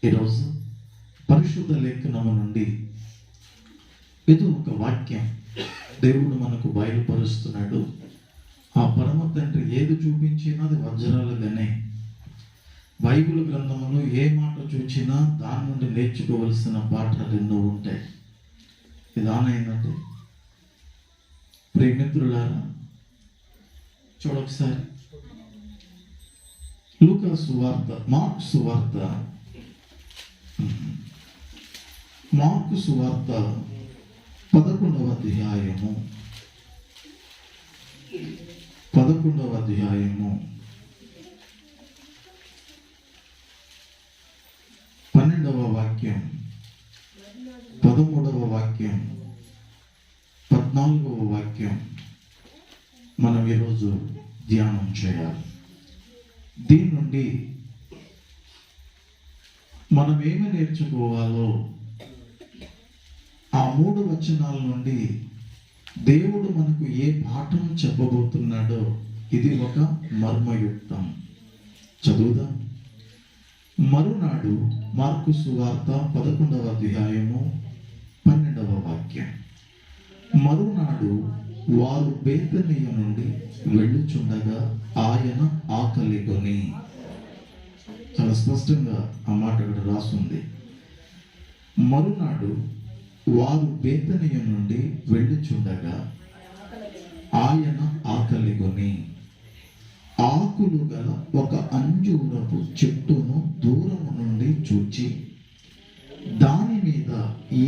ఈరోజు పరిశుద్ధ లేఖనము నుండి ఏదో ఒక వాక్యం దేవుడు మనకు బయలుపరుస్తున్నాడు. ఆ పరమ తండ్రి ఏది చూపించినా అది వజ్రాలుగానే. బైబిల్ గ్రంథములో ఏ మాట చూచినా దాని నుండి నేర్చుకోవలసిన పాఠాలు ఎన్నో ఉంటాయి. ఇది ఆనైందండి. ప్రియమిత్రులారా, చూడొకసారి లూకా సువార్త, మార్కు సువార్త 11వ అధ్యాయము 12వ వాక్యం, 13వ వాక్యం, 14వ వాక్యం మనం ఈరోజు ధ్యానం చేయాలి. దీని నుండి మనం ఏమి నేర్చుకోవాలో ఆ 3 వచనాల నుండి దేవుడు మనకు ఏ పాఠం చెప్పబోతున్నాడో ఇది ఒక మర్మయుక్తం. చదువుదాం. మరునాడు, మార్కు సువార్త 11వ అధ్యాయము 12వ వాక్యం. మరునాడు వారు బేతనీయ నుండి వెళ్ళుచుండగా ఆయన ఆకలిగొని. చాలా స్పష్టంగా ఆ మాట ఇక్కడ రాస్తుంది. మరునాడు వారు బేతనీయ నుండి వెళ్ళుచుండగా ఆయన ఆకలిగొని ఆకులు గల ఒక అంజూరపు చెట్టును దూరము నుండి చూచి దాని మీద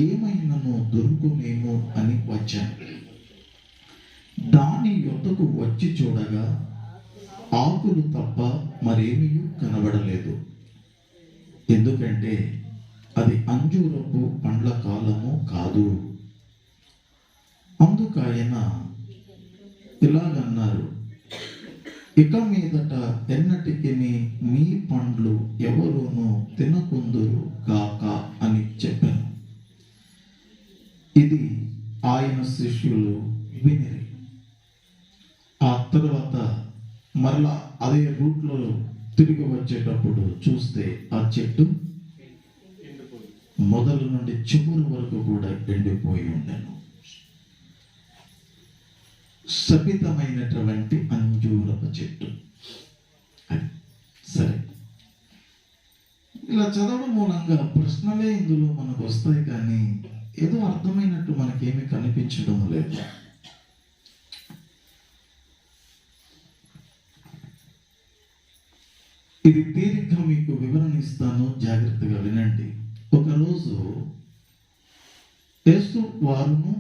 ఏమైనాను దొరుకునేమో అని వచ్చాను. దాని యొద్దకు వచ్చి చూడగా ఆకులు తప్ప మరేమీ కనబడలేదు. ఎందుకంటే అది అంజూరపు పండ్ల కాలము కాదు. అందుకైన ఇలాగన్నారు, ఇక మీదట ఎన్నటికి మీ పండ్లు ఎవరునూ తినకుందురు గాక అని చెప్పాను. ఇది ఆయన శిష్యులు వినిరి. ఆ తర్వాత మరలా అదే రూట్లో తిరిగి వచ్చేటప్పుడు చూస్తే ఆ చెట్టు మొదలు నుండి చివరి వరకు కూడా ఎండిపోయి ఉండెను. శపితమైనటువంటి అంజూరపు చెట్టు. అది సరే, ఇలా చదవడం మూలంగా ప్రశ్నలే ఇందులో మనకు వస్తాయి, కానీ ఏదో అర్థమైనట్టు మనకేమీ కనిపించడం లేదు. ఇది తీరిగ్గా మీకు వివరణ ఇస్తాను, జాగ్రత్తగా వినండి. ఒకరోజు యేసు వారును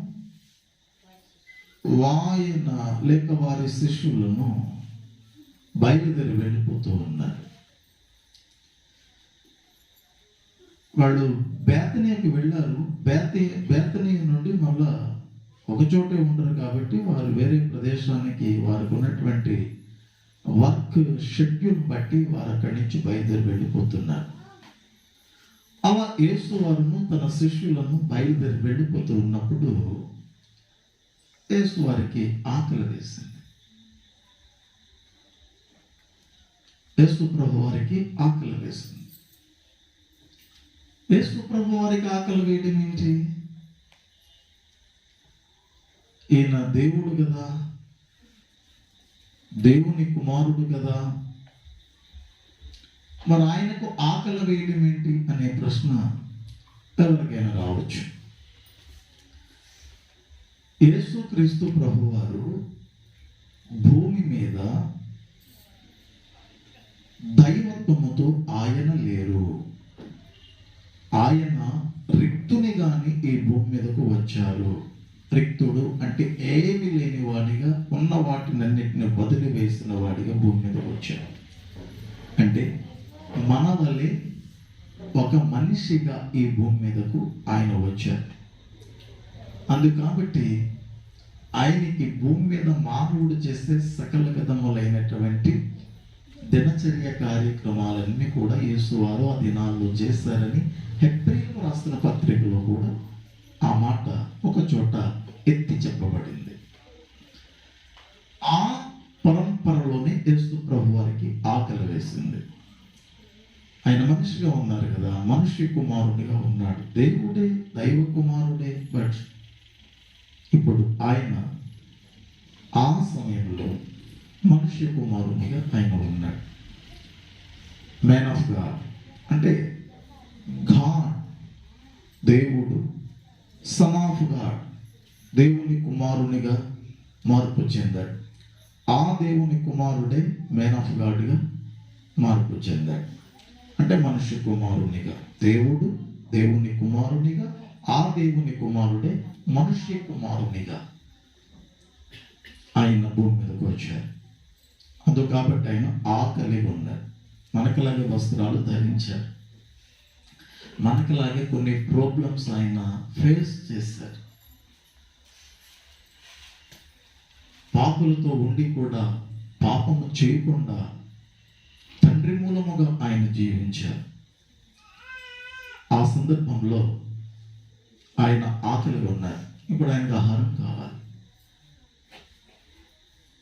వాయన లేక వారి శిష్యులను బయలుదేరి వెళ్ళిపోతూ ఉన్నారు. వాళ్ళు బేతనీయకు వెళ్ళారు. బేతనీయ నుండి మళ్ళా ఒకచోటే ఉండరు కాబట్టి వారు వేరే ప్రదేశానికి వారికి ఉన్నటువంటి వర్క్ షెడ్యూల్ బట్టి వారు అక్కడి నుంచి బయలుదేరి వెళ్ళిపోతున్నారు. అలా యేసు వారును తన శిష్యులను బయలుదేరి వెళ్ళిపోతూ ఉన్నప్పుడు యేసు వారికి ఆకలి వేసింది. యేసు ప్రభు వారికి ఆకలి వేసింది. యేసు ప్రభు వారికి ఆకలి వేయడం ఏంటి? ఈయన దేవుడు కదా, దేవుని కుమారుడు కదా, మరి ఆయనకు ఆకలి వేయడం ఏంటి అనే ప్రశ్న ఎవరికైనా రావచ్చు. యేసుక్రీస్తు ప్రభువారు భూమి మీద దైవత్వముతో ఆయన లేరు. ఆయన రిక్తుని గాని ఈ భూమి మీదకు వచ్చారు. రిక్తుడు అంటే ఏమి లేని వాడిగా, ఉన్న వాటినన్నిటిని వదిలి వేసిన వాడిగా భూమి మీదకు వచ్చారు. అంటే మన వల్లే ఒక మనిషిగా ఈ భూమి మీదకు ఆయన వచ్చారు. కాబట్టి ఆయనకి భూమి మీద మానవుడు చేసే సకల విధములైనటువంటి దినచర్య కార్యక్రమాలన్నీ కూడా యేసువారు ఆ దినాల్లో చేశారని హెబ్రీయులకు రాసిన పత్రికలో కూడా ఆ మాట ఒక చోట ఎత్తి చెప్పబడింది. ఆ పరంపరలోనే యేసు ప్రభు వారికి ఆకలి వేసింది. ఆయన మనిషిగా ఉన్నారు కదా, మనిషి కుమారుడిగా ఉన్నాడు. దేవుడే, దైవ కుమారుడే. బట్ ఇప్పుడు ఆయన ఆ సమయంలో మనిషి కుమారునిగా ఆయన ఉన్నాడు. మ్యాన్ ఆఫ్ గాడ్ అంటే గాడ్, దేవుడు, సన్ ఆఫ్ గాడ్, దేవుని కుమారునిగా మార్పు చెందాడు. ఆ దేవుని కుమారుడే మ్యాన్ ఆఫ్ గాడ్గా మార్పు చెందాడు. అంటే మనిషి కుమారునిగా దేవుడు, దేవుని కుమారునిగా, ఆ దేవుని కుమారుడే మనిషి కుమారునిగా ఆయన భూమి మీదకి వచ్చారు. అందుకు కాబట్టి ఆయన ఆకలి ఉన్నారు. మనకలాగే వస్త్రాలు ధరించారు, మనకలాగే కొన్ని ప్రాబ్లమ్స్ ఆయన ఫేస్ చేశారు. పాపులతో ఉండి కూడా పాపము చేయకుండా తండ్రి మూలముగా ఆయన జీవించారు. ఆ సందర్భంలో ఆయన ఆకలిగా ఉన్నారు. ఇప్పుడు ఆయనకు ఆహారం కావాలి.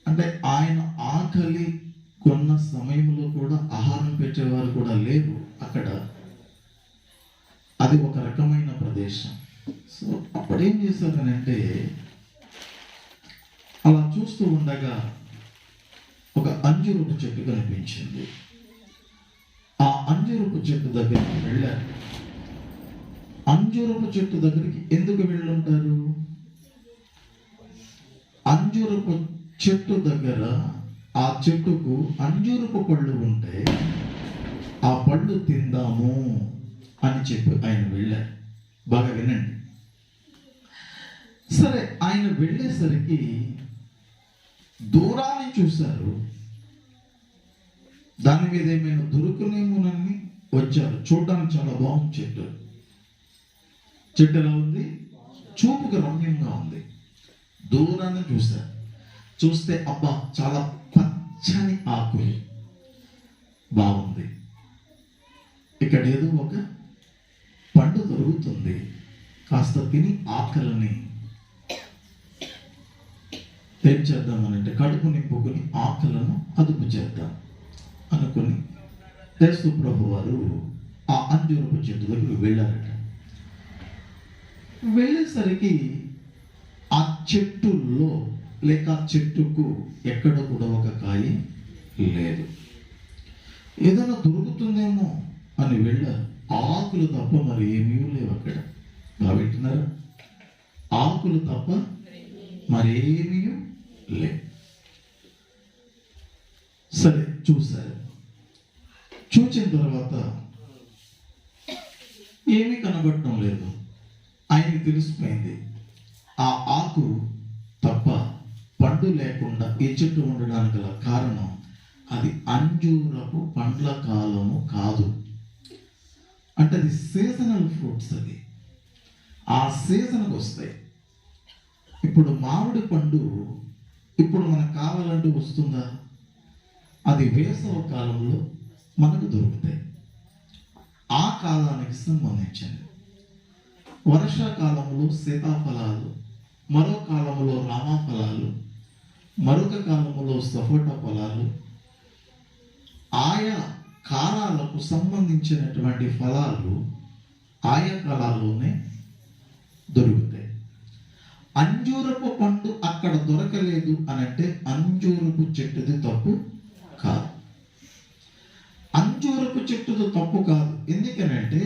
అంటే ఆయన ఆకలి కొన్న సమయంలో కూడా ఆహారం పెట్టేవారు కూడా లేరు అక్కడ. అది ఒక రకమైన ప్రదేశం. సో అప్పుడేం చేశారనంటే, అలా చూస్తూ ఉండగా ఒక అంజూరపు చెట్టు కనిపించింది. ఆ అంజూరపు చెట్టు దగ్గరికి వెళ్ళారు. అంజూరపు చెట్టు దగ్గరికి ఎందుకు వెళ్ళుంటారు? అంజూరపు చెట్టు దగ్గర ఆ చెట్టుకు అంజూరపు పళ్ళు ఉంటే ఆ పళ్ళు తిందాము అని చెప్పి ఆయన వెళ్ళారు. బాగా వినండి. సరే, ఆయన వెళ్ళేసరికి దూరాన్ని చూశారు. దాని మీద ఏమైనా దొరుకునేమోనని వచ్చారు. చూడడానికి చాలా బాగుంది చెట్టు. చెట్టు ఎలా ఉంది? చూపుకు రమ్యంగా ఉంది. దూరాన్ని చూశారు. చూస్తే అబ్బా, చాలా పచ్చని ఆకులు, బాగుంది. ఇక్కడ ఏదో ఒక పండు దొరుకుతుంది, కాస్త తిని ఆకలిని ఏం చేద్దామనంటే కడుపు నింపుకుని ఆకలను అదుపు చేద్దాం అనుకుని యేసు ప్రభు వారు ఆ అంజూరపు చెట్టు దగ్గరికి వెళ్ళారట. వెళ్ళేసరికి ఆ చెట్టులో లేక చెట్టుకు ఎక్కడ కూడా ఒక కాయ లేదు. ఏదైనా దొరుకుతుందేమో అని వెళ్ళారు. ఆకులు తప్ప మరి ఏమీ లేవు అక్కడ. వింటున్నారా? ఆకులు తప్ప మరేమీ లేవు. సరే, చూశారు. చూసిన తర్వాత ఏమీ కనబడటం లేదు. ఆయనకి తెలిసిపోయింది ఆ ఆకు తప్ప పండు లేకుండా ఈ చెట్టు ఉండడానికి గల కారణం అది అంజూరపు పండ్ల కాలము కాదు. అంటే అది సీజనల్ ఫ్రూట్స్. అది ఆ సీజన్కి వస్తాయి. ఇప్పుడు మామిడి పండు ఇప్పుడు మనకు కావాలంటే వస్తుందా? అది వేసవ కాలంలో మనకు దొరుకుతాయి. ఆ కాలానికి సంబంధించింది. వర్షాకాలంలో సీతాఫలాలు, మరో కాలంలో రామఫలాలు, మరొక కాలంలో సపోటా ఫలాలు, ఆయా కాలాలకు సంబంధించినటువంటి ఫలాలు ఆయా కాలాల్లోనే దొరుకుతాయి. అంజూరపు పండు అక్కడ దొరకలేదు అని అంటే అంజూరపు చెట్టుది తప్పు కాదు. అంజూరపు చెట్టుది తప్పు కాదు. ఎందుకనంటే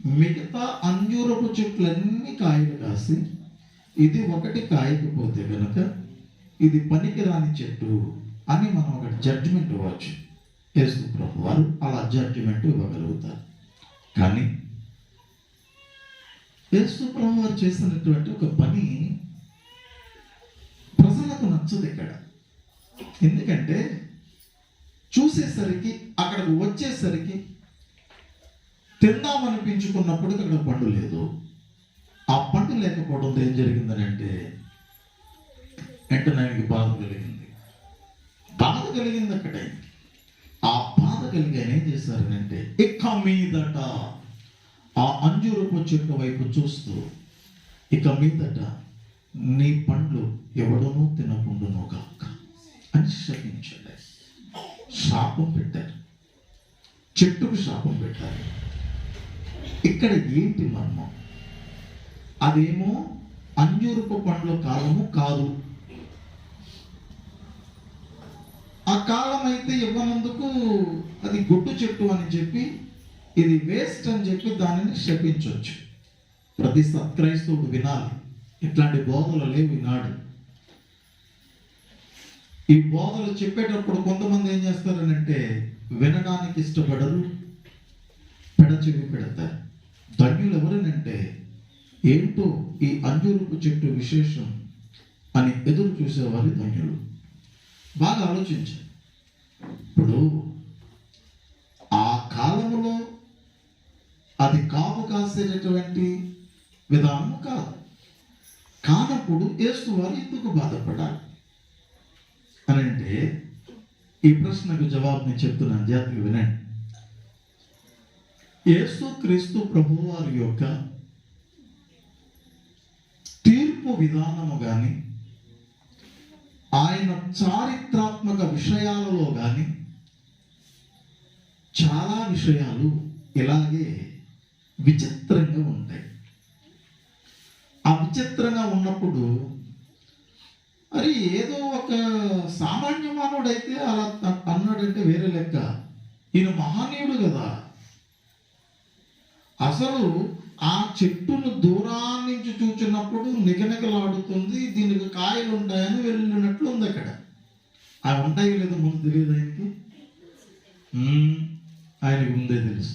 మిగతా అంజూరపు చెట్లన్నీ కాయలు కాసి ఇది ఒకటి కాయకపోతే కనుక ఇది పనికిరాని చెట్టు అని మనం ఒక జడ్జిమెంట్ ఇవ్వచ్చు. యేసు ప్రభు వారు అలా జడ్జిమెంట్ ఇవ్వగలుగుతారు. కానీ యేసు ప్రభు వారు చేసినటువంటి ఒక పని ప్రజలకు నచ్చదు ఇక్కడ. ఎందుకంటే చూసేసరికి అక్కడికి వచ్చేసరికి తిందామనిపించుకున్నప్పుడు అక్కడ పండు లేదు. ఆ పండు లేకపోవడంతో ఏం జరిగిందని అంటే వెంటనే ఆయనకి బాధ కలిగింది. బాధ కలిగింది అక్కడే. ఆ బాధ కలిగి ఆయన ఏం చేశారనంటే ఇక మీదట ఆ అంజూరపు చెట్టు వైపు చూస్తూ ఇక మీదట నీ పండ్లు ఎవడనూ తినకుండును కాక అని శపించాడు. శాపం పెట్టారు. చెట్టుకు శాపం పెట్టారు. ఇక్కడ ఏంటి మర్మం? అదేమో అంజూరపు పండ్ల కాలము కాదు. ఆ కాలం అయితే ఇవ్వనందుకు అది గుడ్డు చెట్టు అని చెప్పి, ఇది వేస్ట్ అని చెప్పి దానిని శపించవచ్చు. ప్రతి సత్క్రైస్తవుడు వినాలి. ఇట్లాంటి బోధలు లేవు ఈనాడు. ఈ బోధలు చెప్పేటప్పుడు కొంతమంది ఏం చేస్తారనంటే వినడానికి ఇష్టపడరు, పెడచెవి పెడతారు. ధన్యులు ఎవరనంటే ఏంటో ఈ అంజూరపు చెట్టు విశేషం అని ఎదురు చూసేవారి ధన్యులు. బాగా ఆలోచించారు. ఇప్పుడు ఆ కాలములో అది కాపు కాసేటటువంటి విధానం కాదు. కానప్పుడు యేసు వారు ఎందుకు బాధపడాలి అని అంటే, ఈ ప్రశ్నకు జవాబు నేను చెప్తున్నాను, జాగ్రత్తగా వినండి. యేసు క్రీస్తు ప్రభువు వారి యొక్క తీర్పు విధానము కానీ, ఆయన చారిత్రాత్మక విషయాలలో కానీ చాలా విషయాలు ఇలాగే విచిత్రంగా ఉంటాయి. ఆ విచిత్రంగా ఉన్నప్పుడు మరి ఏదో ఒక సామాన్య మానవుడైతే అలా అన్నాడంటే వేరే లెక్క. ఈయన మహనీయుడు కదా. అసలు ఆ చెట్టును దూరాన్నించి చూచినప్పుడు నిగనిగలాడుతుంది, దీనికి కాయలు ఉంటాయని వెళ్ళినట్లు ఉంది. అక్కడ అవి ఉంటాయి లేదో ముందు తెలియదు ఆయనకి. ఆయనకు ముందే తెలుసు.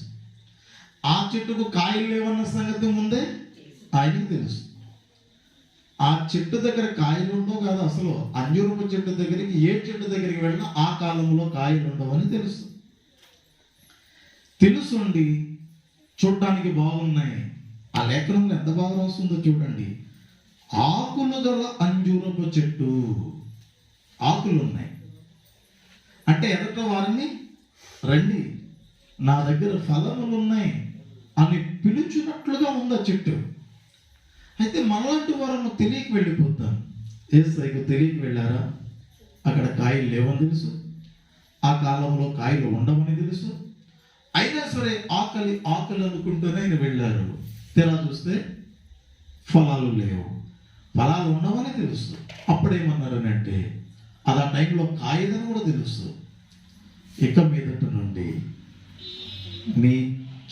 ఆ చెట్టుకు కాయలు లేవన్న సంగతి ముందే ఆయనకు తెలుసు. ఆ చెట్టు దగ్గర కాయలు ఉండవు కదా. అసలు అంజూరపు చెట్టు దగ్గరికి ఏ చెట్టు దగ్గరికి వెళ్ళినా ఆ కాలంలో కాయలు ఉండవని తెలుసు. తెలుసుండి చూడటానికి బాగున్నాయి. ఆ లేఖనంలో ఎంత బాగా రాస్తుందో చూడండి. ఆకులు గల అంజూరపు చెట్టు, ఆకులు ఉన్నాయి అంటే ఎదుట వారిని రండి నా దగ్గర ఫలములు ఉన్నాయి అని పిలుచున్నట్లుగా ఉంది ఆ చెట్టు. అయితే మనలాంటి వారు తెలియక వెళ్ళిపోతాం. యేసయ్యకు తెలియక వెళ్ళారా? అక్కడ కాయలు లేవని తెలుసు, ఆ కాలంలో కాయలు ఉండవని తెలుసు. అయినా సరే ఆకలి అనుకుంటూనే ఆయన వెళ్ళారు. తెరా చూస్తే ఫలాలు లేవు, ఫలాలు ఉండవని తెలుసు. అప్పుడేమన్నారనంటే అది ఆ టైంలో కాయదని కూడా తెలుసు. ఇక మీదట నుండి నీ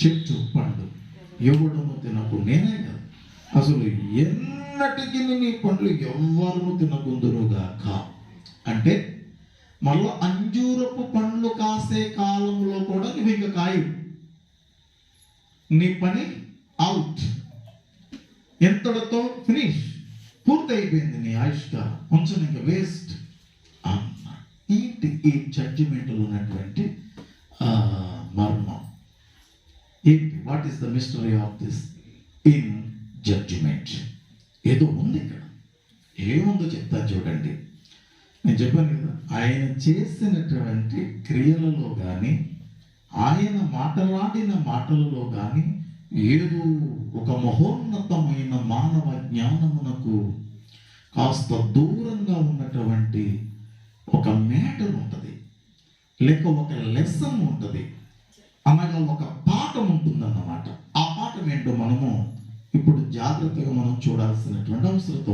చెట్టు పండు ఎవడము తినకు, నేనే కదా, అసలు ఎన్నటికి నీ పండ్లు ఎవ్వరు తినకుందురుగాక అంటే, మళ్ళీ అంజూరపు పండ్లు కాసే కాలంలో కూడా నువ్వు ఇంకా కాయవు, నీ పని అవుట్, ఎంతటితో ఫినిష్, పూర్తయిపోయింది నీ ఆయుష్కాలం, కొంచెం ఇంకా వేస్ట్ అన్న. ఈ జడ్జిమెంట్లో ఉన్నటువంటి మర్మం ఏంటి? What is the mystery of this in judgement? ఏదో ఉంది ఇక్కడ. ఏముందో చెప్తాను చూడండి. నేను చెప్పాను కదా, ఆయన చేసినటువంటి క్రియలలో కానీ, ఆయన మాటలాడిన మాటలలో కానీ ఏదో ఒక మహోన్నతమైన మానవ జ్ఞానమునకు కాస్త దూరంగా ఉన్నటువంటి ఒక మ్యాటర్ ఉంటుంది, లేక ఒక లెసన్ ఉంటుంది, అనగా ఒక పాఠం ఉంటుందన్నమాట. ఆ పాఠం ఏంటో మనము ఇప్పుడు జాగ్రత్తగా మనం చూడాల్సినటువంటి అవసరత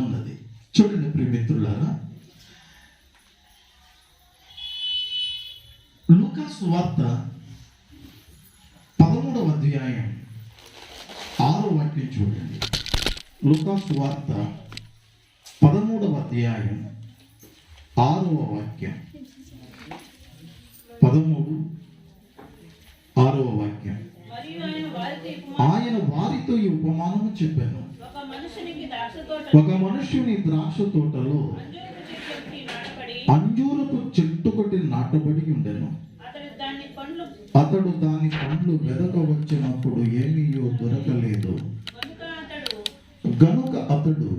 ఉన్నది. చూడండి ప్రియమిత్రులారా, లూకా సువార్త 13వ అధ్యాయం 6వ వాక్యం చూడండి. లూకా సువార్త 13వ అధ్యాయం 6వ వాక్యం, 13, 6వ వాక్యం. ఆయన వారితో ఈ ఉపమానము చెప్పాను. ఒక మనుష్యుని ద్రాక్ష తోటలో అంజూరపు చెట్టు ఒకటి నాటబడి ఉండెను. అతడు దాని పండ్లు వెదక వచ్చినప్పుడు ఏమీయో దొరకలేదు. గనుక అతడు,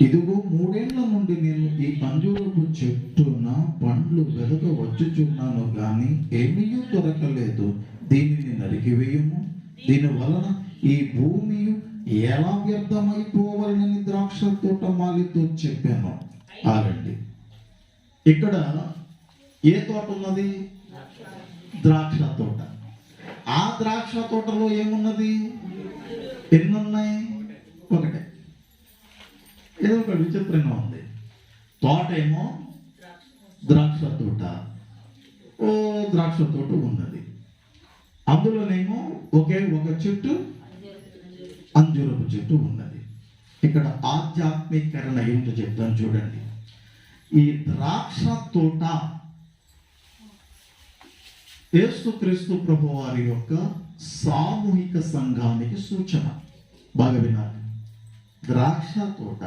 ఇదిగో 3 ఏళ్ల నుండి నేను ఈ అంజూరపు చెట్టున పండ్లు వెదక వచ్చుచున్నాను, కానీ ఏమీయూ దొరకలేదు. దీనిని నరికివేయము, దీని వలన ఈ భూమి ఎలా వ్యర్థమైపోవాలని ద్రాక్ష తోట మాలితో చెప్పాను. ఆరండి, ఇక్కడ ఏ తోట ఉన్నది? ద్రాక్ష తోట. ఆ ద్రాక్ష తోటలో ఏమున్నది? ఎన్ని ఉన్నాయి? ఒకటే. ఏదో ఒక విచిత్రంగా ఉంది. తోట ఏమో ద్రాక్ష తోట, ఓ ద్రాక్ష తోట ఉన్నది. అందులోనేమో ఒకే ఒక చెట్టు, అంజూరపు చెట్టు ఉన్నది. ఇక్కడ ఆధ్యాత్మికరణ ఏమిటో చెప్తాను చూడండి. ఈ ద్రాక్ష తోట యేసుక్రీస్తు ప్రభు వారి యొక్క సామూహిక సంఘానికి సూచన. బాగా వినాలి. ద్రాక్ష తోట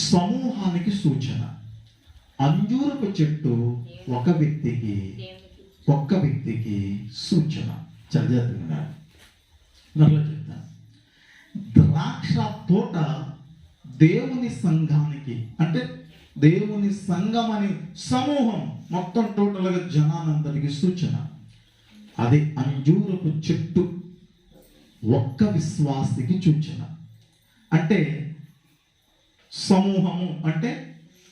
సమూహానికి సూచన. అంజూరపు చెట్టు ఒక వ్యక్తికి సూచన. చదివేస్తున్నా మరలా చెప్తాను. ద్రాక్ష తోట దేవుని సంఘానికి, అంటే దేవుని సంఘం అని సమూహం మొత్తం టోటల్గా జనానందరికి సూచన. అదే అంజూరపు చెట్టు ఒక్క విశ్వాసికి సూచన. అంటే సమూహము అంటే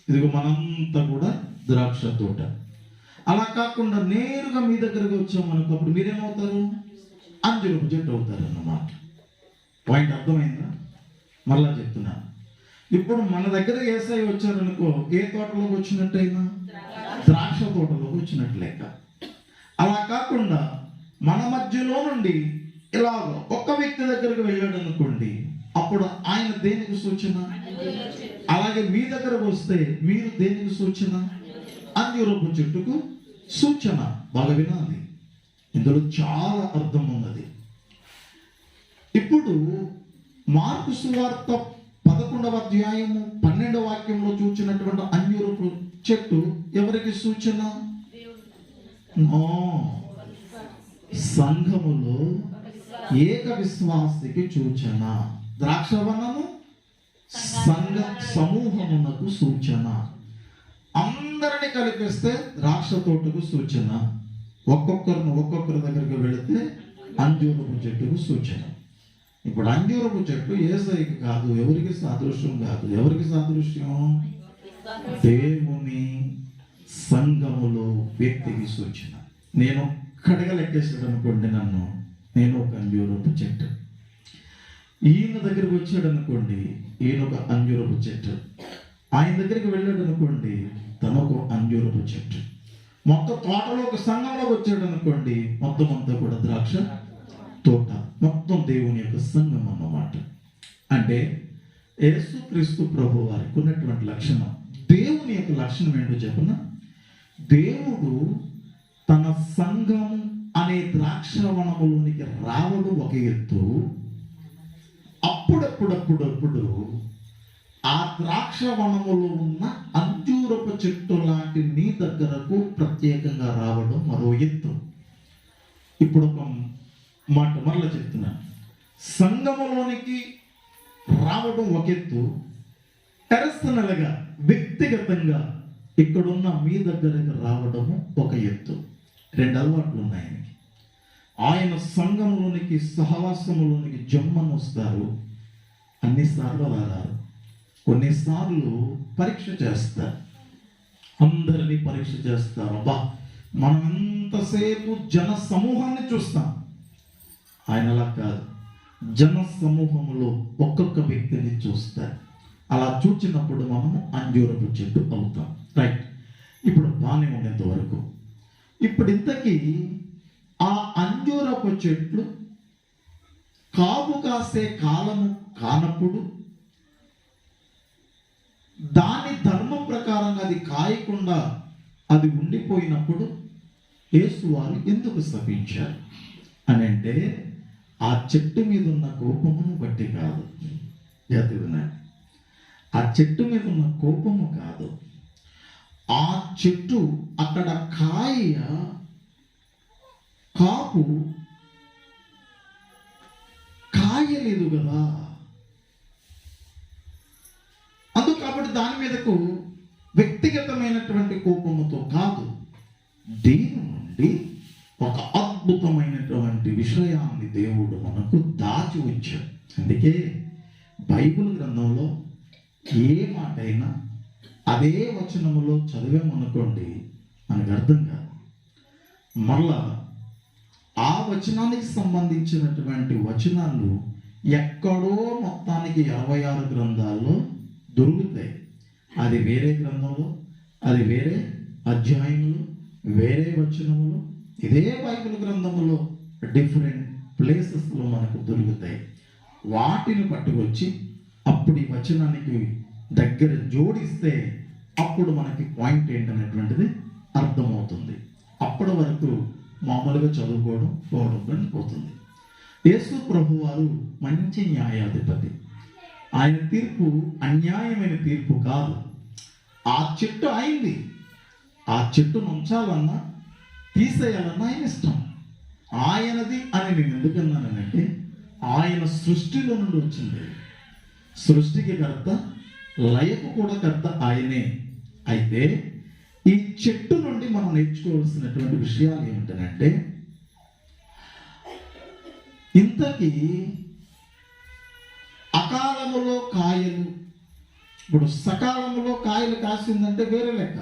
ఇదిగో మనంతా కూడా ద్రాక్ష తోట. అలా కాకుండా నేరుగా మీ దగ్గరకు వచ్చామనుకో, అప్పుడు మీరేమవుతారు? అంజూరపు చెట్టు అవుతారు అన్నమాట. పాయింట్ అర్థమైందా? మళ్ళా చెప్తున్నాను. ఇప్పుడు మన దగ్గర యేసయ్య వచ్చారనుకో, ఏ తోటలోకి వచ్చినట్టయినా? ద్రాక్ష తోటలోకి వచ్చినట్టు లెక్క. అలా కాకుండా మన మధ్యలో నుండి ఇలాగ ఒక్క వ్యక్తి దగ్గరకు వెళ్ళాడు అనుకోండి, అప్పుడు ఆయన దేనికి సూచన? అలాగే మీ దగ్గరకు వస్తే మీరు దేనికి సూచన? అంజూరపు చెట్టుకు సూచన. బాగా వినాలి, ఇందులో చాలా అర్థం ఉన్నది. ఇప్పుడు మార్కు సువార్త 11వ అధ్యాయము 12వ వాక్యంలో చూచినటువంటి అంజూరపు చెట్టు ఎవరికి సూచన? సంఘములో ఏక విశ్వాసికి సూచన. ద్రాక్షవనము సంఘ సమూహమునకు సూచన. అందరిని కలిపిస్తే ద్రాక్ష తోటకు సూచన. ఒక్కొక్కరి దగ్గరికి వెళితే అంజూరపు చెట్టుకు సూచన. ఇప్పుడు అంజూరపు చెట్టు యేసయ్యకి కాదు, ఎవరికి సాదృశ్యం కాదు. ఎవరికి సాదృశ్యం? దేవుని సంఘములో వ్యక్తికి సూచన. నేను ఒక్కడిగా లెక్కేసాడు అనుకోండి నన్ను, నేను ఒక అంజూరపు చెట్టు. ఈయన దగ్గరికి వచ్చాడు అనుకోండి, ఈయన ఒక అంజూరపు చెట్టు. ఆయన దగ్గరికి వెళ్ళాడు అనుకోండి, తను ఒక అంజూరపు చెట్టు. మొత్తం తోటలో ఒక సంఘంలోకి వచ్చాడు అనుకోండి, మొత్తం అంతా కూడా ద్రాక్ష తోట, మొత్తం దేవుని యొక్క సంఘం అన్నమాట. అంటే యేసుక్రీస్తు ప్రభు వారికి ఉన్నటువంటి లక్షణం, దేవుని యొక్క లక్షణం ఏంటో చెప్పన? దేవుడు తన సంఘం అనే ద్రాక్షవనములోనికి రావడం ఒక ఎత్తు, అప్పుడప్పుడు ఆ ద్రాక్షవనములో ఉన్న అంజూరపు చెట్టు లాంటి నీ దగ్గరకు ప్రత్యేకంగా రావడం మరో ఎత్తు. ఇప్పుడు ఒక మాట మరలా చెప్తున్నాను. సంఘములోనికి రావడం ఒక ఎత్తు, పర్సనల్గా వ్యక్తిగతంగా ఇక్కడున్న మీ దగ్గరకు రావడము ఒక ఎత్తు. రెండు అలవాట్లు ఉన్నాయి ఆయనకి. ఆయన సంఘంలోనికి, సహవాసములోనికి జమ్మని వస్తారు, అన్నిసార్లు రారు. కొన్నిసార్లు పరీక్ష చేస్తారు, అందరినీ పరీక్ష చేస్తారు. అబ్బా, మనం ఎంతసేపు జన సమూహాన్ని చూస్తాం, ఆయన అలా కాదు. జన సమూహంలో ఒక్కొక్క వ్యక్తిని చూస్తారు. అలా చూచినప్పుడు మనము అంజూరపు చెట్టు అవుతాం. రైట్, ఇప్పుడు బాగానే ఉండేంత వరకు. ఇప్పుడు ఇంతకీ ఆ అంజూరపు చెట్లు కాపు కాసే కాలము కానప్పుడు, దాని ధర్మం ప్రకారంగా అది కాయకుండా అది ఉండిపోయినప్పుడు యేసు వారు ఎందుకు శపించారు అని అంటే, ఆ చెట్టు మీద ఉన్న కోపమును బట్టి కాదు. ఆ చెట్టు మీద ఉన్న కోపము కాదు, ఆ చెట్టు అక్కడ కాపు కాయలేదు కదా. అందుకు కాబట్టి దాని మీదకు వ్యక్తిగతమైనటువంటి కోపముతో కాదు, దీని నుండి ఒక అద్భుతమైనటువంటి విషయాన్ని దేవుడు మనకు దాచి ఉంచాడు. అందుకే బైబిల్ గ్రంథంలో ఏ మాట అయినా అదే వచనములో చదివామనుకోండి మనకు అర్థం కాదు. మళ్ళా ఆ వచనానికి సంబంధించినటువంటి వచనాలు ఎక్కడో మొత్తానికి 26 గ్రంథాల్లో దొరుకుతాయి. అది వేరే గ్రంథంలో, అది వేరే అధ్యాయములు, వేరే వచనములు, ఇదే బైబిల్ గ్రంథములో డిఫరెంట్ ప్లేసెస్లో మనకు దొరుకుతాయి. వాటిని పట్టుకొచ్చి అప్పుడు ఈ వచనానికి దగ్గర జోడిస్తే అప్పుడు మనకి పాయింట్ ఏంటనేటువంటిది అర్థమవుతుంది. అప్పటి వరకు మామూలుగా చదువుకోవడం పోవడం పోతుంది. యేసు ప్రభు వారు మంచి న్యాయాధిపతి. ఆయన తీర్పు అన్యాయమైన తీర్పు కాదు. ఆ చెట్టు అయింది, ఆ చెట్టును ఉంచాలన్నా తీసేయాలన్నా ఆయన ఇష్టం. ఆయనది అని నేను ఎందుకన్నానంటే ఆయన సృష్టిలో నుండి వచ్చింది. సృష్టికి కర్త, లయకు కూడా కర్త ఆయనే. అయితే ఈ చెట్టు నుండి మనం నేర్చుకోవాల్సినటువంటి విషయాలు ఏమిటంటే, ఇంతకీ అకాలములో కాయలు, ఇప్పుడు సకాలంలో కాయలు కాసిందంటే వేరే లెక్క.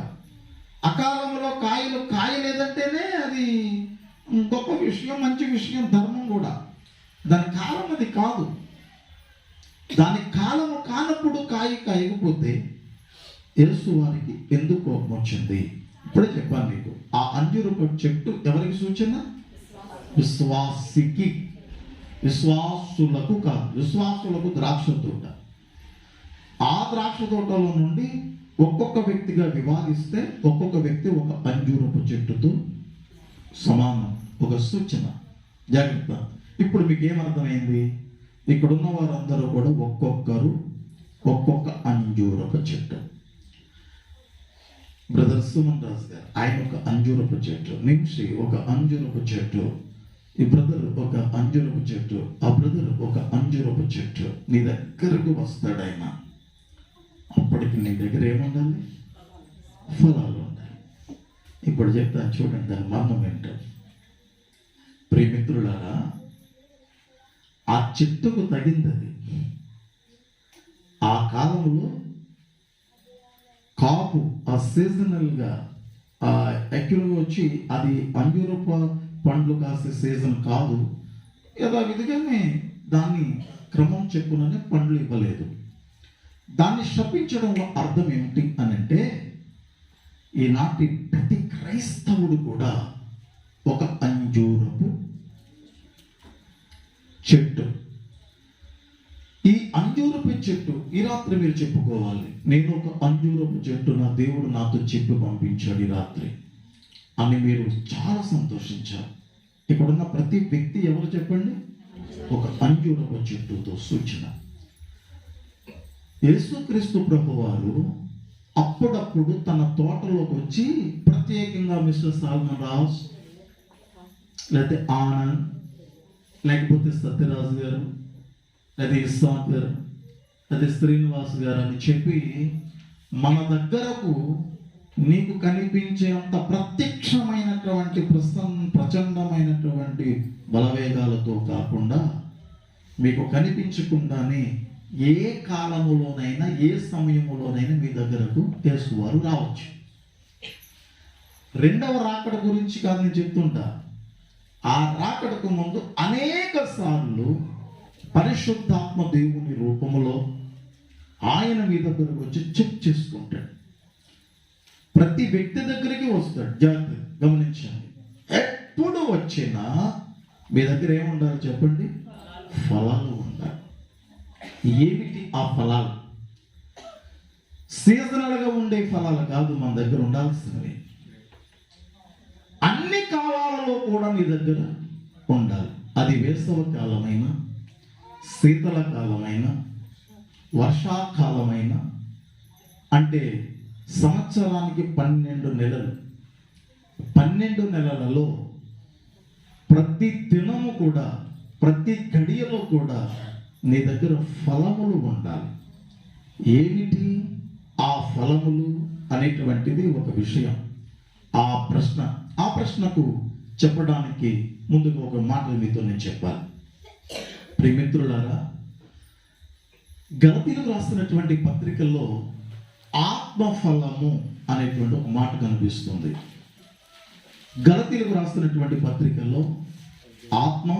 అకాలంలో కాయలు కాయలేదంటేనే అది గొప్ప విషయం, మంచి విషయం, ధర్మం కూడా. దాని కాలం అది కాదు. దాని కాలము కానప్పుడు కాయకపోతే యేసు వారికి ఎందుకు కోపం వచ్చింది? ఇప్పుడే చెప్పాను మీకు. ఆ అంజూరపు చెట్టు ఎవరికి సూచన? విశ్వాసికి, విశ్వాసులకు కాదు. విశ్వాసులకు ద్రాక్ష తోట. ఆ ద్రాక్ష తోటలో నుండి ఒక్కొక్క వ్యక్తిగా వివాదిస్తే ఒక్కొక్క వ్యక్తి ఒక అంజూరపు చెట్టుతో సమానం, ఒక సూచన. జాగ్రత్త. ఇప్పుడు మీకు ఏమర్థమైంది? ఇక్కడున్న వారందరూ కూడా ఒక్కొక్కరు ఒక్కొక్క అంజూరపు చెట్టు. బ్రదర్ సుమన్ రాజు గారు ఆయన ఒక అంజూరపు చెట్టు, నిమిషి ఒక అంజూరపు చెట్టు, ఈ బ్రదర్ ఒక అంజూరపు చెట్టు, ఆ బ్రదర్ ఒక అంజూరపు చెట్టు. నీ దగ్గరకు వస్తాడు ఆయన. అప్పటికి నీ దగ్గర ఏముండాలి? ఫలాలు ఉండాలి. ఇప్పుడు చెప్తాను చూడండి దాని మర్మం ఏంటో. ప్రియమిత్రులారా, ఆ చెట్టుకు తగింది. ఆ కాలంలో కాపు, ఆ సీజనల్గా యాక్చువల్గా వచ్చి అది అంజూరప పండ్లు కాసే సీజన్ కాదు. యథావిధిగానే దాన్ని క్రమం చెప్పుననే పండ్లు ఇవ్వలేదు. దాన్ని శపించడంలో అర్థం ఏమిటి అని అంటే, ఈనాటి ప్రతి క్రైస్తవుడు కూడా ఒక అంజూరపు చెట్టు. ఈ అంజూరపు చెట్టు ఈ రాత్రి మీరు చెప్పుకోవాలి, నేను ఒక అంజూరపు చెట్టు, నా దేవుడు నాతో చెప్పి పంపించాడు ఈ రాత్రి అని మీరు చాలా సంతోషించారు. ఇక్కడున్న ప్రతి వ్యక్తి ఎవరు చెప్పండి? ఒక అంజూరపు చెట్టుతో సూచన. యేసుక్రీస్తు ప్రభువారు అప్పుడప్పుడు తన తోటలోకి వచ్చి ప్రత్యేకంగా మిస్టర్ సాల్మన్ రాజ్, లేకపోతే ఆనంద్, లేకపోతే సత్యరాజు గారు, లేదా ఇస్సాక్ గారు, లేదా శ్రీనివాస్ గారు అని చెప్పి మన దగ్గరకు నీకు కనిపించేంత ప్రత్యక్షమైనటువంటి ప్రచండమైనటువంటి బలవేగాలతో కాకుండా మీకు కనిపించకుండానే ఏ కాలములోనైనా ఏ సమయములోనైనా మీ దగ్గరకు యేసువారు రావచ్చు. రెండవ రాకడ గురించి కాదు నేను చెప్తుంటా. ఆ రాకడకు ముందు అనేక సార్లు పరిశుద్ధాత్మ దేవుని రూపములో ఆయన మీ దగ్గరకు వచ్చి చెక్ చేసుకుంటాడు. ప్రతి వ్యక్తి దగ్గరికి వస్తాడు. జాగ్రత్త గమనించండి. ఎప్పుడు వచ్చినా మీ దగ్గర ఏముండాలి చెప్పండి? ఫలాలు ఉండాలి. ఏమిటి ఆ ఫలాలు? సీజనల్గా ఉండే ఫలాలు కాదు మన దగ్గర ఉండాల్సినవి. అన్ని కాలాలలో కూడా మీ దగ్గర ఉండాలి. అది వేసవ కాలమైన, శీతల కాలమైన, వర్షాకాలమైన, అంటే సంవత్సరానికి 12 నెలలు. 12 నెలలలో ప్రతి దినము కూడా, ప్రతి గడియలో కూడా నీ దగ్గర ఫలములు ఉండాలి. ఏమిటి ఆ ఫలములు అనేటువంటిది ఒక విషయం. ఆ ప్రశ్నకు చెప్పడానికి ముందుగా ఒక మాట మీతో నేను చెప్పాలి. ప్రియమిత్రులారా, గలతీయులకు రాసినటువంటి పత్రికల్లో ఆత్మఫలము అనేటువంటి ఒక మాట కనిపిస్తుంది. గలతీలకు రాస్తున్నటువంటి పత్రికల్లో ఆత్మ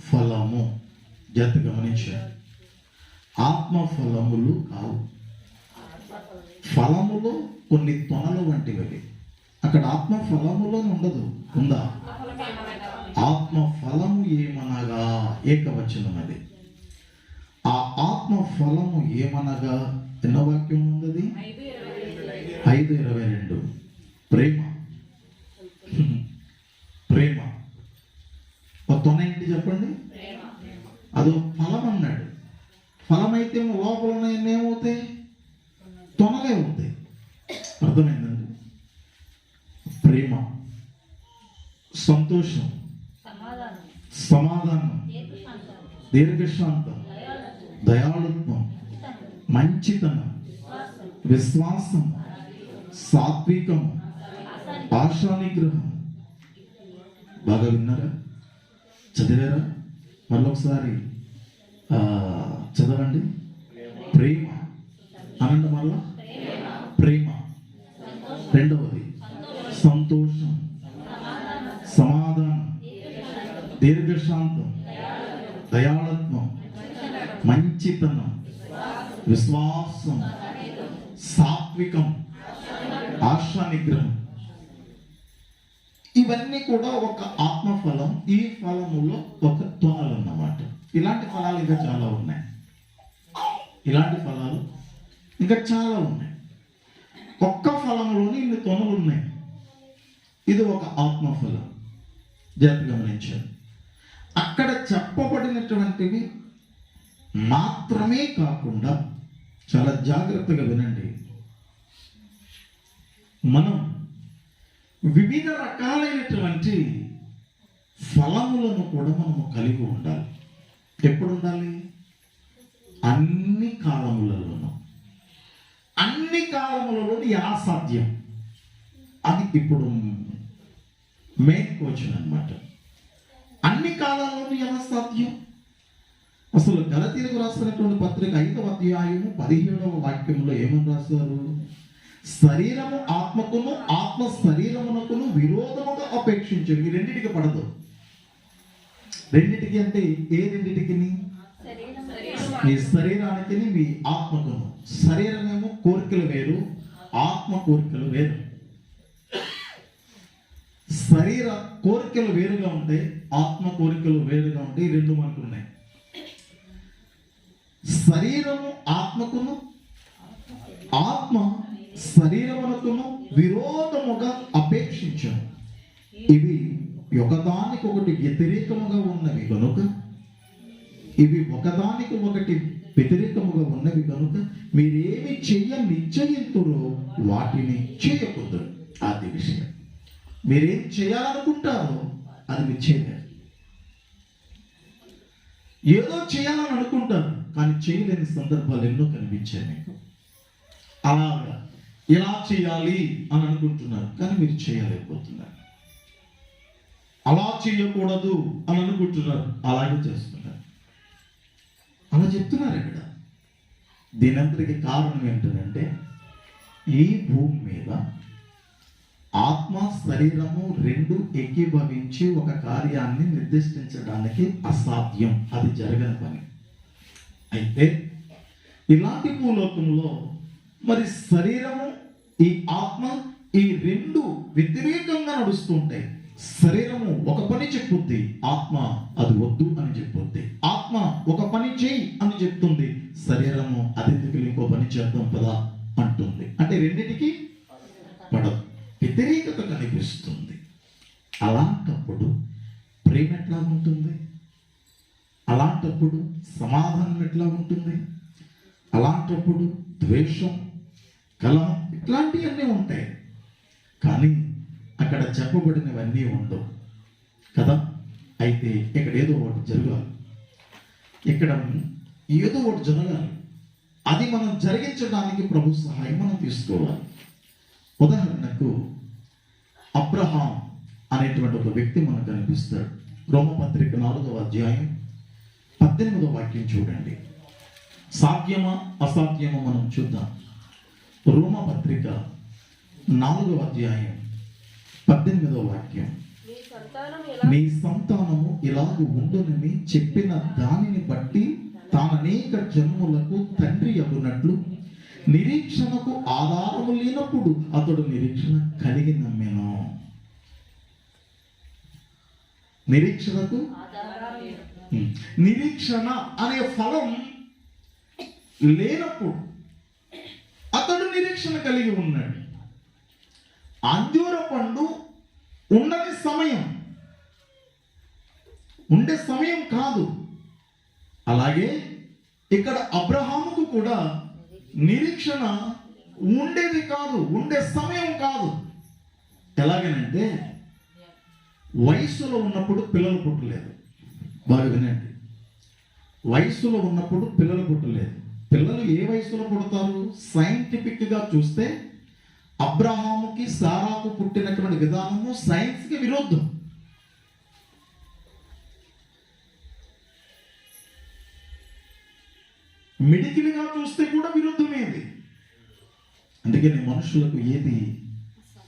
ఫలము జాగ్రత్త గమనించారు. ఆత్మ ఫలములు కావు. ఫలములు కొన్ని తొనలు వంటివి. అక్కడ ఆత్మ ఫలములో ఉండదు. ఉందా? ఆత్మ ఫలము ఏమనగా ఏకవచనం అది. ఆ ఆత్మ ఫలము ఏమనగా ఎన్నో వాక్యం ఉంది? 5:22. ప్రేమ. ప్రేమ ఒక తొన ఏంటి చెప్పండి? అదో ఫలం అన్నాడు. ఫలం అయితే లోపల ఉన్నాయన్నీ ఏమవుతాయి? తొనలే అవుతాయి. అర్థమైందండి? ప్రేమ, సంతోషం, సమాధానం, దీర్ఘశాంతం, దయాళుత్వం, మంచితనం, విశ్వాసం, సాత్వికం, ఆశానిగ్రహం. బాగా విన్నారా? చదివారా? మళ్ళొకసారి చదవండి. ప్రేమ అనండి మళ్ళా. ప్రేమ. రెండవది సంతోషం, సమాధానం, దీర్ఘశాంతం, దయాళత్వం, మంచితనం, విశ్వాసం, సాత్వికం, ఆశానిగ్రహం. ఇవన్నీ కూడా ఒక ఆత్మఫలం. ఈ ఫలములో ఒక తొనలు అన్నమాట. ఇలాంటి ఫలాలు ఇంకా చాలా ఉన్నాయి. ఇలాంటి ఫలాలు ఇంకా చాలా ఉన్నాయి. ఒక్క ఫలంలోనే ఇన్ని తొనలు ఉన్నాయి. ఇది ఒక ఆత్మఫలం. జాగ్రత్తగా గమనించారు. అక్కడ చెప్పబడినటువంటివి మాత్రమే కాకుండా చాలా జాగ్రత్తగా వినండి. మనం వివిధ రకాలైనటువంటి ఫలములను కూడా మనము కలిగి ఉండాలి. ఎప్పుడు ఉండాలి? అన్ని కాలములలోనూ. అన్ని కాలములలోనూ ఎలా సాధ్యం? అది ఇప్పుడు మెయిన్ క్వశ్చన్ అన్నమాట. అన్ని కాలాల్లోనూ ఎలా సాధ్యం? అసలు గలతీలకు రాస్తున్నటువంటి పత్రిక 5వ అధ్యాయము 17వ వాక్యంలో ఏమని రాస్తారు? శరీరము ఆత్మకును, ఆత్మ శరీరమునకును విరోధముగా అపేక్షించరు. ఈ రెండింటికి పడదు. రెండింటికి అంటే ఏ రెండింటికి? మీ శరీరానికి, మీ ఆత్మకును. శరీరమేమో కోరికలు వేరు, ఆత్మ కోరికలు వేరు. శరీర కోరికలు వేరుగా ఉంటాయి, ఆత్మ కోరికలు వేరుగా ఉంటాయి. రెండు మనకు ఉన్నాయి. శరీరము ఆత్మకును, ఆత్మ శరీరమునకును విరోధముగా అపేక్షించను. ఇవి ఒకదానికొకటి వ్యతిరేకముగా ఉన్నవి కనుక మీరేమి చెయ్య నిశ్చయింతురో వాటిని చేయకూడదు. అది విషయం. మీరేం చేయాలనుకుంటారో అది మీరు చేయలేరు. ఏదో చేయాలని అనుకుంటారు కానీ చేయలేని సందర్భాలు ఎన్నో కనిపించాయి మీకు. అలాగా ఇలా చేయాలి అని అనుకుంటున్నారు కానీ మీరు చేయలేకపోతున్నారు. అలా చేయకూడదు అని అనుకుంటున్నారు, అలాగే చేస్తున్నారు. అలా చెప్తున్నారు ఇక్కడ. దీనంతటికి కారణం ఏంటంటే ఈ భూమి మీద ఆత్మ శరీరము రెండు ఏకీభవించి ఒక కార్యాన్ని నిర్దేశించడానికి అసాధ్యం. అది జరగని పని. అయితే ఇలాంటి భూలోకంలో మరి శరీరము, ఈ ఆత్మ, ఈ రెండు వ్యతిరేకంగా నడుస్తుంటాయి. శరీరము ఒక పని చెప్పుద్ది, ఆత్మ అది వద్దు అని చెప్పుద్ది. ఆత్మ ఒక పని చేయి అని చెప్తుంది, శరీరము అది ఇంకో పని చేద్దాం పదా అంటుంది. అంటే రెండింటికి పడదు, వ్యతిరేకత కనిపిస్తుంది. అలాంటప్పుడు ప్రేమ ఎట్లా ఉంటుంది? అలాంటప్పుడు సమాధానం ఎట్లా ఉంటుంది? అలాంటప్పుడు ద్వేషం, కలహం ఇట్లాంటివన్నీ ఉంటాయి. కానీ అక్కడ చెప్పబడినవన్నీ ఉండవు కదా. అయితే ఇక్కడ ఏదో ఒకటి జరగాలి. ఇక్కడ ఏదో ఒకటి జరగాలి. అది మనం జరిగించడానికి ప్రభు సహాయం మనం తీసుకోవాలి. ఉదాహరణకు అబ్రహాం అనేటువంటి ఒక వ్యక్తి మనకు కనిపిస్తాడు. రోమపత్రిక 4వ అధ్యాయం 18వ వాక్యం చూడండి. సాధ్యమా అసాధ్యమా మనం చూద్దాం. రోమపత్రిక 4వ అధ్యాయం 18వ వాక్యం. నీ సంతానము ఇలాగ ఉండునని చెప్పిన దానిని బట్టి తాననేక జన్ములకు తండ్రి అగునట్లు నిరీక్షణకు ఆధారము లేనప్పుడు అతడు నిరీక్షణ కలిగి నమ్మెను. నిరీక్షణకు నిరీక్షణ అనే ఫలం లేనప్పుడు అతడు నిరీక్షణ కలిగి ఉన్నాడు. అంజూర పండు ఉండని సమయం, ఉండే సమయం కాదు. అలాగే ఇక్కడ అబ్రహాముకు కూడా నిరీక్షణ ఉండేది కాదు, ఉండే సమయం కాదు. ఎలాగనంటే వయస్సులో ఉన్నప్పుడు పిల్లలు పుట్టలేదు. బాగా వినండి, వయస్సులో ఉన్నప్పుడు పిల్లలు పుట్టలేదు. పిల్లలు ఏ వయసులో పుడతారు? సైంటిఫిక్ గా చూస్తే అబ్రహాముకి సారాకు పుట్టినటువంటి విధానము సైన్స్ కి విరుద్ధం. మెడికల్గా చూస్తే కూడా విరుద్ధమేది. అందుకని మనుషులకు ఏది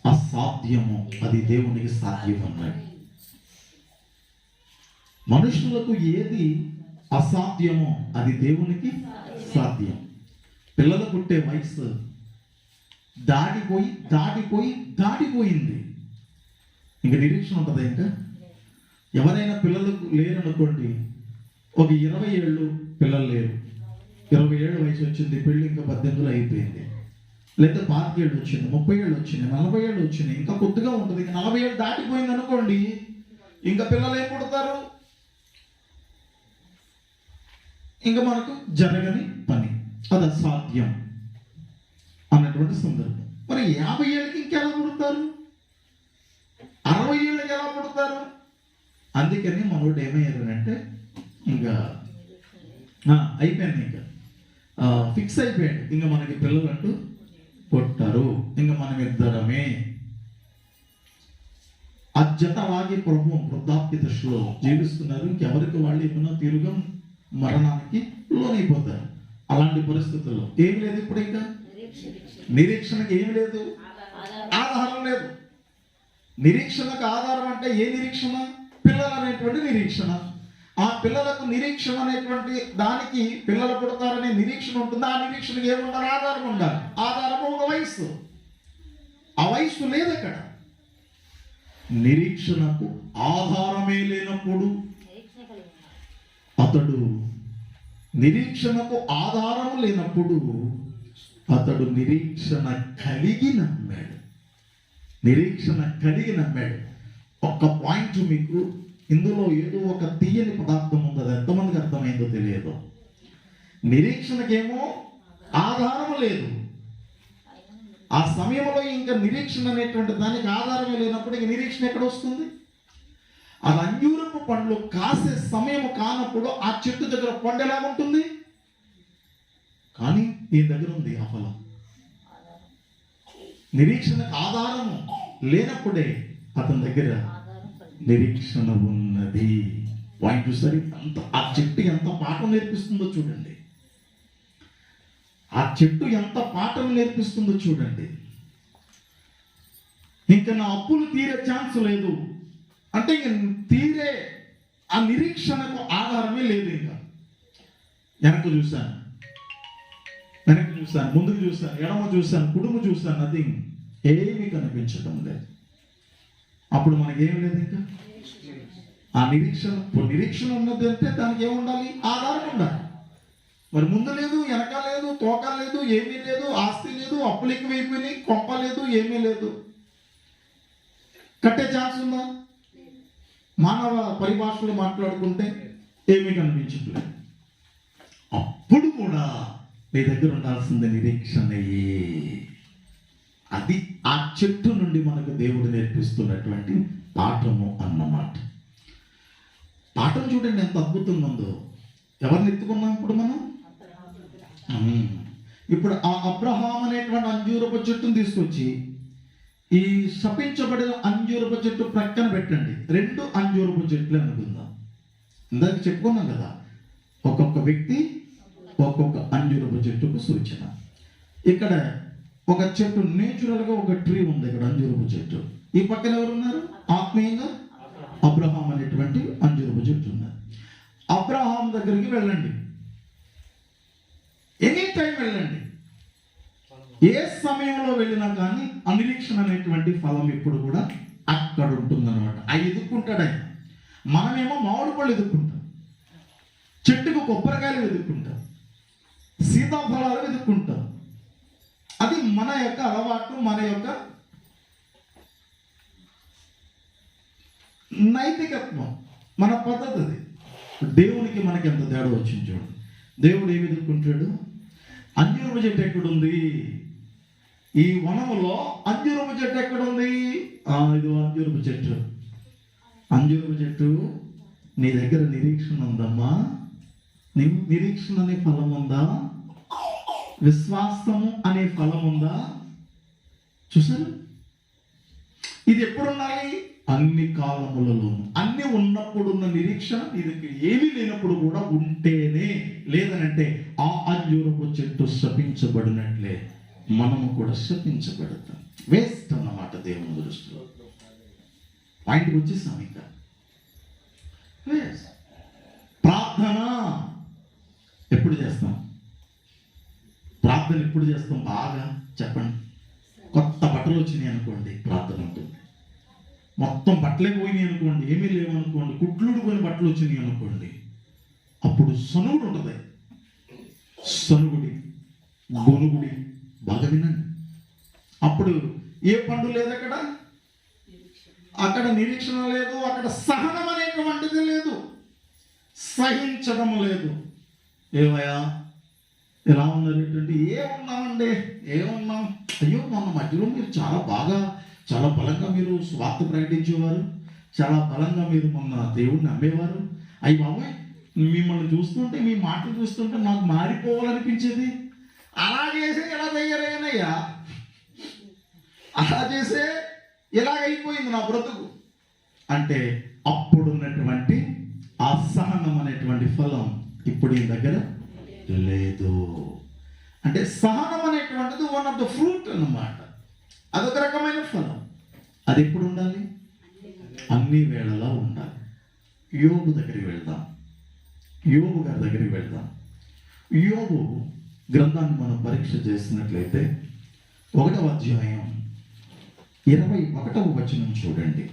అసాధ్యమో అది దేవునికి సాధ్యం అన్నాడు. మనుషులకు ఏది అసాధ్యమో అది దేవునికి సాధ్యం. పిల్లలు పుట్టే వయసు దాటిపోయింది. ఇంక నిరీక్షణ ఉంటుంది. ఇంకా ఎవరైనా పిల్లలకు లేరనుకోండి, ఒక 20 ఏళ్ళు పిల్లలు లేరు, 20 ఏళ్ళు వయసు వచ్చింది, పెళ్ళి ఇంకా 18 అయిపోయింది, లేదా 25 ఏళ్ళు వచ్చింది, 30 ఏళ్ళు వచ్చినాయి, 40 ఏళ్ళు వచ్చినాయి, ఇంకా కొద్దిగా ఉంటుంది. 40 ఏళ్ళు దాటిపోయింది అనుకోండి, ఇంకా పిల్లలు ఏం పుడతారు? ఇంకా మనకు జరగని పని, అది అసాధ్యం అన్నటువంటి సందర్భం. మరి 50 ఏళ్ళకి ఇంకెలా పుడతారు? 60 ఏళ్ళకి ఎలా పుడతారు? అందుకని మనోడు ఏమయ్యారు అంటే ఇంకా అయిపోయింది, ఇంకా ఫిక్స్ అయిపోయాడు, ఇంకా మనకి పిల్లలు అంటూ పుట్టారు, ఇంకా మనం ఇద్దరమే. ఆ జత అలాగే ప్రభు వృద్ధాప్య దశలో జీవిస్తున్నారు. ఇంకెవరికి వాళ్ళు ఏమన్నా తిరుగా మరణానికి లోనైపోతారు. అలాంటి పరిస్థితుల్లో ఏం లేదు. ఇప్పుడు ఇంకా నిరీక్షణకి ఏం లేదు, ఆధారం లేదు. నిరీక్షణకు ఆధారం అంటే ఏ నిరీక్షణ? పిల్లలు అనేటువంటి నిరీక్షణ. ఆ పిల్లలకు నిరీక్షణ అనేటువంటి దానికి పిల్లలు పుడతారనే నిరీక్షణ ఉంటుంది. ఆ నిరీక్షణకి ఏముండాలి? ఆధారం ఉండాలి. ఆధారం ఒక వయస్సు, ఆ వయస్సు లేదు అక్కడ. నిరీక్షణకు ఆధారమే లేనప్పుడు అతడు నిరీక్షణకు ఆధారం లేనప్పుడు అతడు నిరీక్షణ కలిగి నమ్మాడు. నిరీక్షణ కలిగి నమ్మాడు. ఒక్క పాయింట్ మీకు ఇందులో ఏదో ఒక తీయని పదార్థం ఉంది. అది ఎంతమందికి అర్థమైందో తెలియదు. నిరీక్షణకేమో ఆధారం లేదు. ఆ సమయంలో ఇంకా నిరీక్షణ అనేటువంటి దానికి ఆధారమే లేనప్పుడు ఇంక నిరీక్షణ ఎక్కడ వస్తుంది? అది అంజూరపు పండ్లు కాసే సమయం కానప్పుడు ఆ చెట్టు దగ్గర పండు ఎలా ఉంటుంది? కానీ ఈ దగ్గర ఉంది ఆ ఫలం. నిరీక్షణకు ఆధారము లేనప్పుడే అతని దగ్గర నిరీక్షణ ఉన్నది. పాయింట్ చూసారు? ఆ చెట్టు ఎంత పాఠం నేర్పిస్తుందో చూడండి. ఆ చెట్టు ఎంత పాఠం నేర్పిస్తుందో చూడండి. ఇంకా నా అప్పులు తీరే ఛాన్స్ లేదు అంటే ఇంక తీరే ఆ నిరీక్షణకు ఆధారమే లేదు. ఇంకా వెనక్కి చూశాను, ముందుకు చూశాను, ఎడమ చూశాను, కుడుము చూశాను, నథింగ్, ఏమీ కనిపించడం లేదు. అప్పుడు మనకేం లేదు. ఇంకా ఆ నిరీక్షణ ఉన్నది అంటే దానికి ఏముండాలి? ఆధారం ఉండాలి. మరి ముందు లేదు, వెనక లేదు, తోక లేదు, ఏమీ లేదు, ఆస్తి లేదు, అప్పులు ఎక్కువైపోయినాయి, కొంప లేదు, ఏమీ లేదు. కట్టే ఛాన్స్ ఉందా? మానవ పరిభాషలో మాట్లాడుకుంటే ఏమీ కనిపించట్లేదు. అప్పుడు కూడా నీ దగ్గర ఉండాల్సింది నిరీక్షణయే. అది ఆ చెట్టు నుండి మనకు దేవుడు నేర్పిస్తున్నటువంటి పాఠము అన్నమాట. పాఠం చూడండి ఎంత అద్భుతంగా ఉందో. ఎవరిని ఎత్తుకున్నాం ఇప్పుడు మనం? ఇప్పుడు ఆ అబ్రహాం అనేటువంటి అంజూరపు చెట్టును తీసుకొచ్చి ఈ శపించబడిన అంజూరపు చెట్టు ప్రక్కన పెట్టండి. 2 అంజూరపు చెట్లు అనుకుందాం. ఇందాక చెప్పుకున్నాం కదా, ఒక్కొక్క వ్యక్తి ఒక్కొక్క అంజూరపు చెట్టుకు సూచన. ఇక్కడ ఒక చెట్టు నేచురల్ గా ఒక ట్రీ ఉంది. ఇక్కడ అంజూరపు చెట్టు. ఈ పక్కన ఎవరున్నారు? ఆత్మీయంగా అబ్రహాం అనేటువంటి అంజూరపు చెట్టు ఉన్నది. అబ్రహాం దగ్గరికి వెళ్ళండి, ఎనీ టైం వెళ్ళండి, ఏ సమయంలో వెళ్ళినా కానీ అనిరీక్షణ అనేటువంటి ఫలం ఇప్పుడు కూడా అక్కడ ఉంటుందన్నమాట. అవి ఎదుర్కొంటాడు ఆయన. మనమేమో మామిడి పళ్ళు ఎదుర్కొంటాం, చెట్టుకు కొబ్బరికాయలు ఎదుర్కొంటాం, సీతాఫలాలు ఎదుర్కొంటాం. అది మన యొక్క అలవాటు, మన యొక్క నైతికత్వం, మన పద్ధతి. అది దేవునికి మనకి ఎంత తేడా వచ్చింది చూడండి. దేవుడు ఏమి ఎదుర్కొంటాడు? అంజూరపు చెట్టు ఎక్కడుంది? ఈ వనములో అంజూరపు చెట్టు ఎక్కడుంది? ఇది అంజూరపు చెట్టు. అంజూరపు చెట్టు, నీ దగ్గర నిరీక్షణ ఉందమ్మా? నిరీక్షణ అనే ఫలం ఉందా? విశ్వాసము అనే ఫలం ఉందా? చూసారు, ఇది ఎప్పుడు ఉండాలి? అన్ని కాలములలో. అన్ని ఉన్నప్పుడున్న నిరీక్షణ ఇది ఏమీ లేనప్పుడు కూడా ఉంటేనే. లేదనంటే ఆ అంజూరపు చెట్టు శపించబడినట్లే మనము కూడా శపించబడతాం. వేస్ట్ అన్నమాట దేవుని దృష్టిలో. పాయింట్కి వచ్చేసాం. ఇంకా ప్రార్థన ఎప్పుడు చేస్తాం? ప్రార్థన ఎప్పుడు చేస్తాం? బాగా చెప్పండి. కొత్త బట్టలు వచ్చినాయి అనుకోండి, ప్రార్థన ఉంటుంది. మొత్తం బట్టలే పోయినాయి అనుకోండి, ఏమీ లేవనుకోండి, కుట్లుడు పోయిన బట్టలు వచ్చినాయి అనుకోండి, అప్పుడు సనుగుడు ఉంటుంది. సనుగుడి, గొనుగుడి బాగా వినండి. అప్పుడు ఏ పండు లేదు అక్కడ, అక్కడ నిరీక్షణ లేదు, అక్కడ సహనం అనేటువంటిది లేదు, సహించడం లేదు. ఏమయ్యా ఎలా ఉన్నారు ఏంటంటే, ఏమున్నామండి, ఏమున్నాం, అయ్యో మొన్న మధ్యలో మీరు చాలా బలంగా మీరు స్వార్థ ప్రకటించేవారు, చాలా బలంగా మీరు మొన్న దేవుడిని నమ్మేవారు. అయ్యి బాబాయ్, మిమ్మల్ని చూస్తుంటే, మీ మాటలు చూస్తుంటే నాకు మారిపోవాలనిపించేది. అలా చేసే ఎలా తయారయ్యానయ్యా, అలా చేసే ఎలాగైపోయింది నా బ్రతుకు అంటే, అప్పుడున్నటువంటి అసహనం అనేటువంటి ఫలం ఇప్పుడు ఈ దగ్గర లేదు. అంటే సహనం అనేటువంటిది వన్ ఆఫ్ ద ఫ్రూట్ అన్నమాట. అదొక రకమైన ఫలం. అది ఎప్పుడు ఉండాలి? అన్ని వేళలా ఉండాలి. యోబు దగ్గరికి వెళ్దాం. యోబు గారి దగ్గరికి వెళ్దాం. యోబు గ్రంథాన్ని మనం పరీక్ష చేసినట్లయితే 1వ అధ్యాయం 21వ వచనం చూడండి.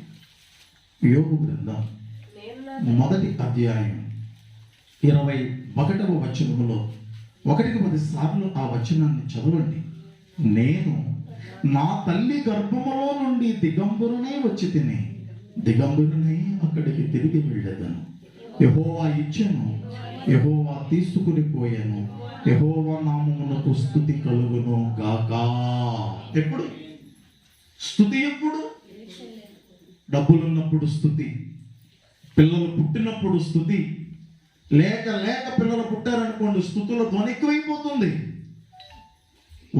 యోబు గ్రంథం 1వ అధ్యాయం 21వ వచనములో 1-10 సార్లు ఆ వచనాన్ని చదవండి. నేను నా తల్లి గర్భములో నుండి దిగంబరునే వచ్చి తిని దిగంబరునే అక్కడికి తిరిగి వెళ్ళేదను. యెహోవా ఇచ్చెను, యెహోవా తీసుకుని పోయాను, యెహోవా నామమునకు స్తుతి కలుగును గాక. ఎప్పుడు స్తుతి? ఎప్పుడు? డబ్బులున్నప్పుడు స్తుతి, పిల్లలు పుట్టినప్పుడు స్తుతి, లేక పిల్లలు పుట్టారనుకోండి, స్తుతుల ధ్వని ఎక్కువైపోతుంది.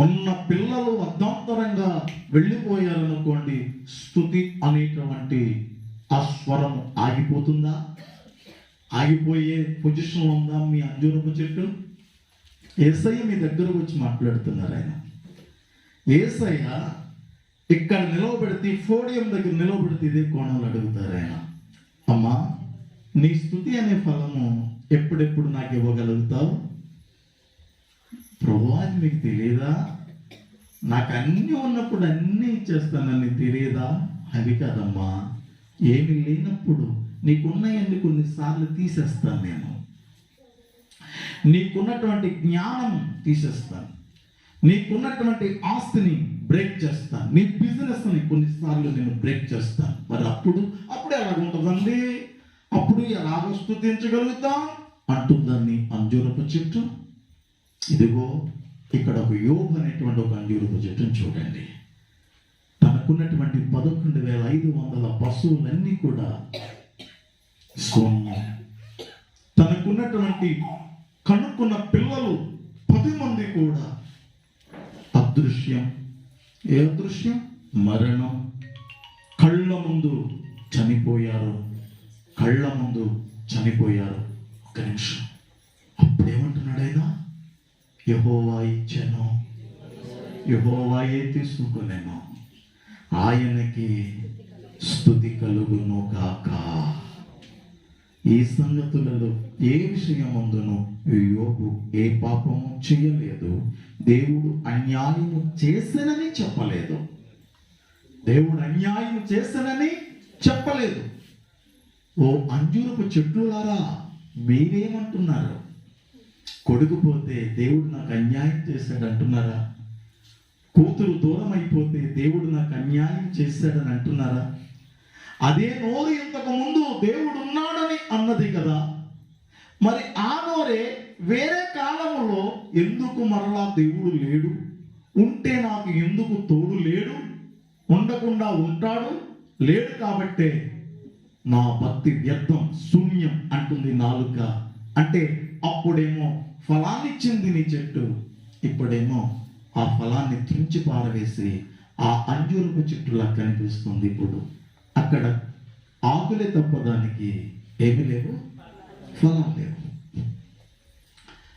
ఉన్న పిల్లలు అర్ధాంతరంగా వెళ్ళిపోయారనుకోండి, స్తుతి అనేటువంటి ఆ స్వరం ఆగిపోతుందా? ఆగిపోయే పొజిషన్లో ఉందా మీ అంజూరపు చెట్టు? యేసయ్య మీ దగ్గరకు వచ్చి మాట్లాడుతున్నారు. ఆయన యేసయ్య ఇక్కడ నిలవబెడితే, పోడియం దగ్గర నిలవబెడితే ఇదే కోణంలో అడుగుతారు ఆయన, అమ్మా నీ స్తుతి అనే ఫలము ఎప్పుడెప్పుడు నాకు ఇవ్వగలుగుతావు? ప్రభు, అది మీకు తెలియదా? నాకు అన్నీ ఉన్నప్పుడు అన్నీ ఇచ్చేస్తానని తెలియదా? అవి కాదమ్మా, ఏమి లేనప్పుడు నీకున్నాయన్ని కొన్నిసార్లు తీసేస్తాను. నేను నీకున్నటువంటి జ్ఞానం తీసేస్తాను, నీకున్నటువంటి ఆస్తిని బ్రేక్ చేస్తాను, నీ బిజినెస్ని కొన్నిసార్లు నేను బ్రేక్ చేస్తాను. మరి అప్పుడు ఎలాగుంటుందండి? అప్పుడు ఎలాగ స్తుతించగలుగుతాం అంటుందని అంజూరపు చెట్టు. ఇదిగో ఇక్కడ ఒక యోబు అనేటువంటి ఒక అంజూరపు చెట్టును చూడండి. తనకున్నటువంటి 11,500 పశువులన్నీ కూడా సొమ్ము, తనకున్నటువంటి కనుక్కున్న పిల్లలు 10 మంది కూడా అదృశ్యం. ఏ అదృశ్యం? మరణం. కళ్ళ ముందు చనిపోయారు. ఒక నిమిషం. అప్పుడేమంటున్నాడు ఆయన? యెహోవా ఇచ్చెను, యెహోవాయే తీసుకునేను, ఆయనకి స్తుతి కలుగును గాక. ఈ సంగతులలో ఏ విషయమందును యోబు ఏ పాపము చేయలేదు, దేవుడు అన్యాయము చేసనని చెప్పలేదు. దేవుడు అన్యాయం చేసనని చెప్పలేదు. ఓ అంజూరపు చెట్లులారా, మీరేమంటున్నారు? కొడుకు పోతే దేవుడు నాకు అన్యాయం చేశాడు అంటున్నారా? కూతురు దూరం అయిపోతే దేవుడు నాకు అన్యాయం చేశాడని అంటున్నారా? అదే నోరు ఇంతకు ముందు దేవుడు ఉన్నాడని అన్నది కదా. మరి ఆ నోరే వేరే కాలంలో ఎందుకు మరలా దేవుడు లేడు, ఉంటే నాకు ఎందుకు తోడు లేడు, ఉండకుండా ఉంటాడు, లేడు కాబట్టే నా భక్తి వ్యర్థం, శూన్యం అంటుంది నాలుక. అంటే అప్పుడేమో ఫలాన్నిచ్చింది నీ చెట్టు, ఇప్పుడేమో ఆ ఫలాన్ని తుంచి పారవేసి ఆ అంజూరపు చెట్టులా కనిపిస్తుంది. ఇప్పుడు అక్కడ ఆకులే తప్ప దానికి ఏమి లేవు, ఫలాలు లేవు.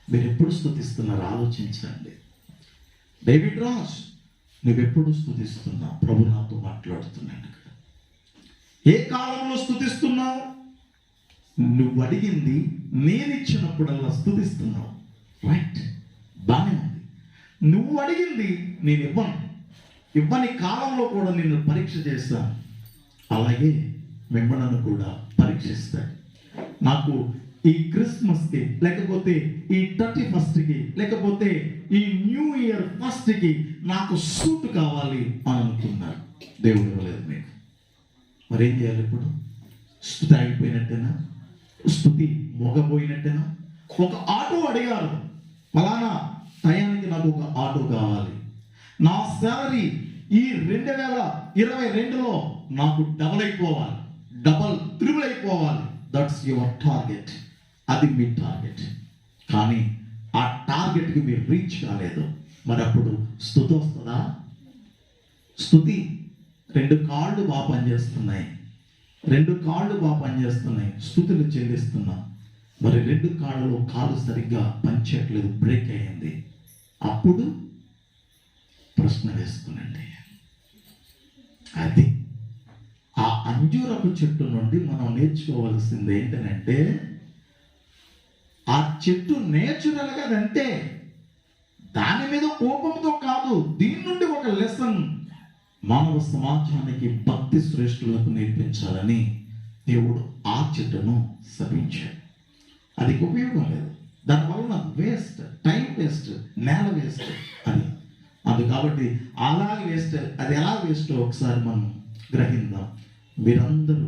మీరు ఎప్పుడు స్తుతిస్తున్నారు ఆలోచించండి. డేవిడ్ రాజ్, నువ్వెప్పుడు స్తుతిస్తున్నావు? ప్రభు నాతో మాట్లాడుతున్నాడు. ఏ కాలంలో స్తుతిస్తున్నావు? నువ్వు అడిగింది నేను ఇచ్చినప్పుడల్లా స్తుతిస్తున్నావు. రైట్, బాగానే ఉంది. నువ్వు అడిగింది నేను ఇవ్వని కాలంలో కూడా నిన్ను పరీక్ష చేస్తాను. అలాగే మిమ్మల్ని కూడా పరీక్షిస్తాను. నాకు ఈ క్రిస్మస్కి, లేకపోతే ఈ 31st లేకపోతే ఈ న్యూ ఇయర్ 1st నాకు సూట్ కావాలి అని అనుకున్నారు. దేవుడు ఇవ్వలేదు మీకు. మరేం చేయాలి? ఇప్పుడు స్తుతి ఆగిపోయినట్టేనా? స్తుతి మొగపోయినట్టేనా? ఒక ఆటో అడిగారు, ఫలానా టయానికి నాకు ఒక ఆటో కావాలి, నా శాలరీ ఈ 2022లో నాకు డబుల్ అయిపోవాలి, త్రిబుల్ అయిపోవాలి. That's your target. అది మీ టార్గెట్. కానీ ఆ టార్గెట్కి మీరు రీచ్ కాలేదు. మరి అప్పుడు స్తుతి వస్తుందా? స్తుతి 2 కాళ్ళు బాగా పనిచేస్తున్నాయి, 2 కాళ్ళు బాగా పనిచేస్తున్నాయి, స్తుతులు చెల్లిస్తున్నా. మరి 2 కాళ్ళలో కాలు సరిగ్గా పనిచేయట్లేదు, బ్రేక్ అయ్యింది. అప్పుడు ప్రశ్న వేసుకునండి. అది ఆ అంజూరపు చెట్టు నుండి మనం నేర్చుకోవాల్సింది ఏంటంటే, ఆ చెట్టు నేచురల్గా అదంటే, దాని మీద కోపంతో కాదు. దీని నుండి ఒక లెసన్ మానవ సమాజానికి, భక్తి శ్రేష్ఠులకు నేర్పించాలని దేవుడు ఆ చెట్టును శపించాడు. అది ఉపయోగం లేదు, దానివల్ల వేస్ట్, టైం వేస్ట్, నేల వేస్ట్ అది కాబట్టి అలాగే వేస్ట్. అది ఎలా వేస్టో ఒకసారి మనం గ్రహిద్దాం. మీరందరూ,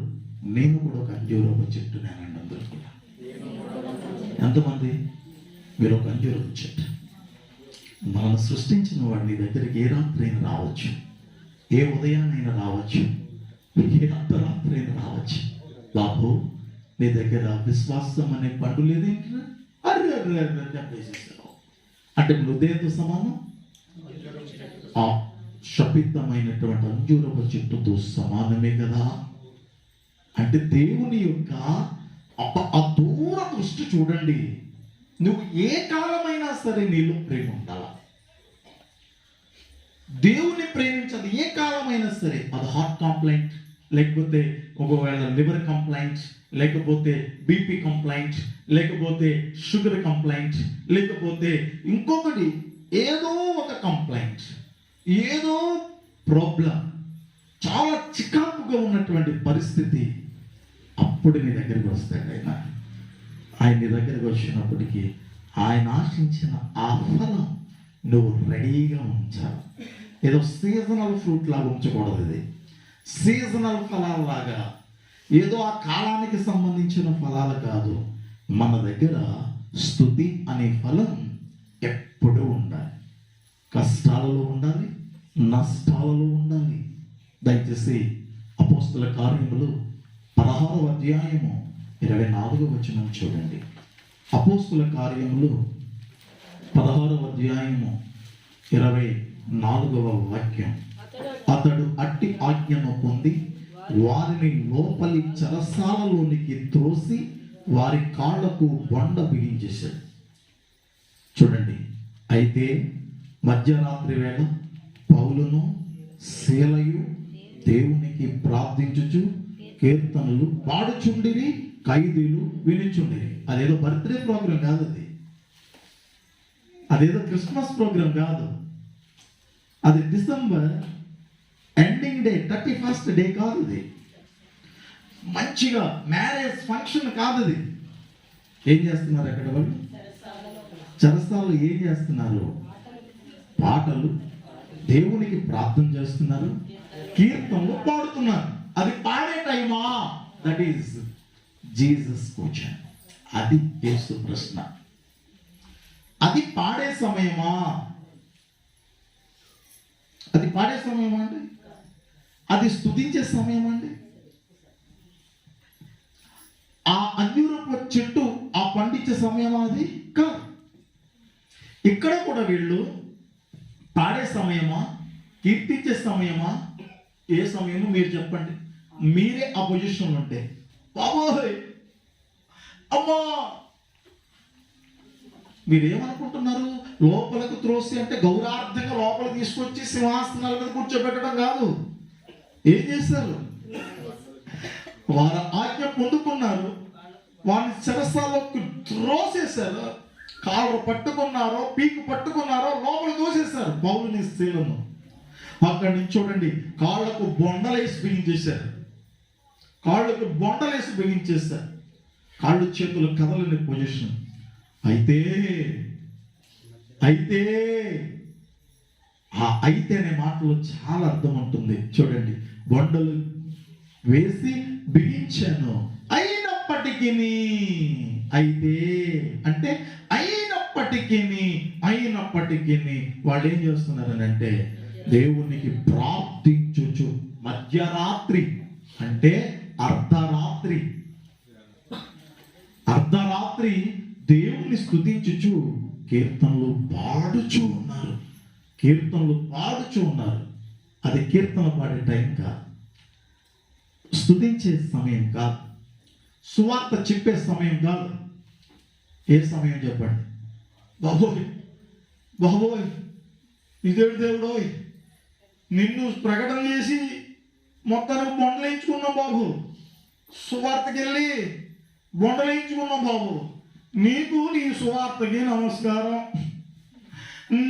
నేను కూడా ఒక అంజూరపు చెట్టు. నేనండి అందరూ కూడా. ఎంతమంది? మీరు ఒక అంజూరపు చెట్టు. మనల్ని సృష్టించిన వాడు నీ దగ్గరికి ఏ రాత్రి అయినా రావచ్చు, ఏ ఉదయాన్నైనా రావచ్చు, ఏ అర్ధరాత్రి అయినా రావచ్చు. బాబు, నీ దగ్గర విశ్వాసం అనే పండు లేదేంటి? అర్రే చెప్పేసేసావు అంటే హృదయంతో సమానం. ఆ శపితమైనటువంటి అంజూరపు చెట్టుతో సమానమే కదా. అంటే దేవుని యొక్క దూర దృష్టి చూడండి. నువ్వు ఏ కాలమైనా సరే నీలో ప్రేమ ఉండాలా. దేవుని ప్రేమించదు ఏ కాలమైనా సరే. అది హార్ట్ కంప్లైంట్, లేకపోతే ఒకవేళ లివర్ కంప్లైంట్, లేకపోతే బీపీ కంప్లైంట్, లేకపోతే షుగర్ కంప్లైంట్, లేకపోతే ఇంకొకటి ఏదో ఒక కంప్లైంట్, ఏదో ప్రాబ్లం, చాలా చికాకుగా ఉన్నటువంటి పరిస్థితి, అప్పుడు నీ దగ్గరికి వస్తాడు ఆయన నీ దగ్గరికి వచ్చినప్పటికీ ఆయన ఆశించిన ఆ ఫలం నువ్వు రెడీగా ఉంచాలి. ఏదో సీజనల్ ఫ్రూట్ లాగా ఉంచకూడదు. ఇది సీజనల్ ఫలాలలాగా, ఏదో ఆ కాలానికి సంబంధించిన ఫలాలు కాదు. మన దగ్గర స్తుతి అనే ఫలం ఎప్పుడూ ఉండాలి. కష్టాలలో ఉండాలి, నష్టాలలో ఉండాలి. దయచేసి అపోస్తుల కార్యములు 16వ అధ్యాయము 24వ వచనం చూడండి. అపోస్తుల కార్యములు 16వ అధ్యాయము 24వ వాక్యం. అతడు అట్టి ఆజ్ఞను పొంది వారిని లోపలి చెరసాలలోనికి త్రోసి వారి కాళ్లకు బండ బిగించేశాడు. చూడండి. అయితే మధ్యరాత్రి వేళ పౌలును శీలయు దేవునికి ప్రార్థించుచు కీర్తనలు పాడుచుండిరి, ఖైదీలు వినుచుండిరి. అదేదో బర్త్డే ప్రోగ్రాం కాదు, అదేదో క్రిస్మస్ ప్రోగ్రాం కాదు, అది December ending day 31st day కాదు, అది మంచిగా మ్యారేజ్ ఫంక్షన్ కాదు. అది ఏం చేస్తున్నారు అక్కడ వాళ్ళు? చెరసాలలో ఏం చేస్తున్నారు? పాటలు, దేవునికి ప్రార్థన చేస్తున్నారు, కీర్తనలు పాడుతున్నారు. అది పాడే టైమా? That is Jesus question. అది యేసు ప్రశ్న. అది పాడే సమయమా? అది పాడే సమయమా అండి? అది స్తుతించే సమయం అండి? ఆ అంజూరపు చెట్టు ఆ పండించే సమయమా? అది కాదు. ఇక్కడ కూడా వీళ్ళు పాడే సమయమా, కీర్తించే సమయమా? ఏ సమయమో మీరు చెప్పండి. మీరే ఆ పొజిషన్లో ఉంటే, బాబోయ్ అమ్మా, మీరేమనుకుంటున్నారు? లోపలకు త్రోసి అంటే గౌరవార్థంగా లోపల తీసుకొచ్చి సింహాసనాల మీద కూర్చోబెట్టడం కాదు. ఏం చేశారు? వారి ఆజ్ఞ పొందుకున్నారు, వారిని చెరసాలకు త్రోసేశారు, కాళ్ళు పట్టుకున్నారో పీకు పట్టుకున్నారో లోపల తోసేశారు పౌలుని స్త్రీలను. అక్కడి నుంచి చూడండి, కాళ్ళకు బొండలేసి బిగించేశారు, కాళ్ళకు బొండలేసి బిగించేశారు, కాళ్ళు చేతులు కదలని పొజిషన్. అయితే అనే మాటలో చాలా అర్థం ఉంటుంది. చూడండి, బొండలు వేసి బిగించాను, అయినప్పటికీ, అయితే అంటే అయినప్పటికీ వాళ్ళు ఏం చేస్తున్నారని అంటే, దేవునికి ప్రార్థించుచు, మధ్యరాత్రి అంటే అర్ధరాత్రి దేవుని స్తుతించుచు కీర్తనలు పాడుచు ఉన్నారు. అది కీర్తన పాడే టైం కాదు, స్తుతించే సమయం కాదు, సువార్త చెప్పే సమయం కాదు. ఏ సమయం చెప్పండి? బాబోయ్ ఇదేడు దేవుడోయ్, నిన్ను ప్రకటన చేసి మొత్తానికి బొండలేయించుకున్నాం బాబు, సువార్తకి వెళ్ళి బొండలేయించుకున్నాం బాబు, నీకు నీ సువార్తకి నమస్కారం,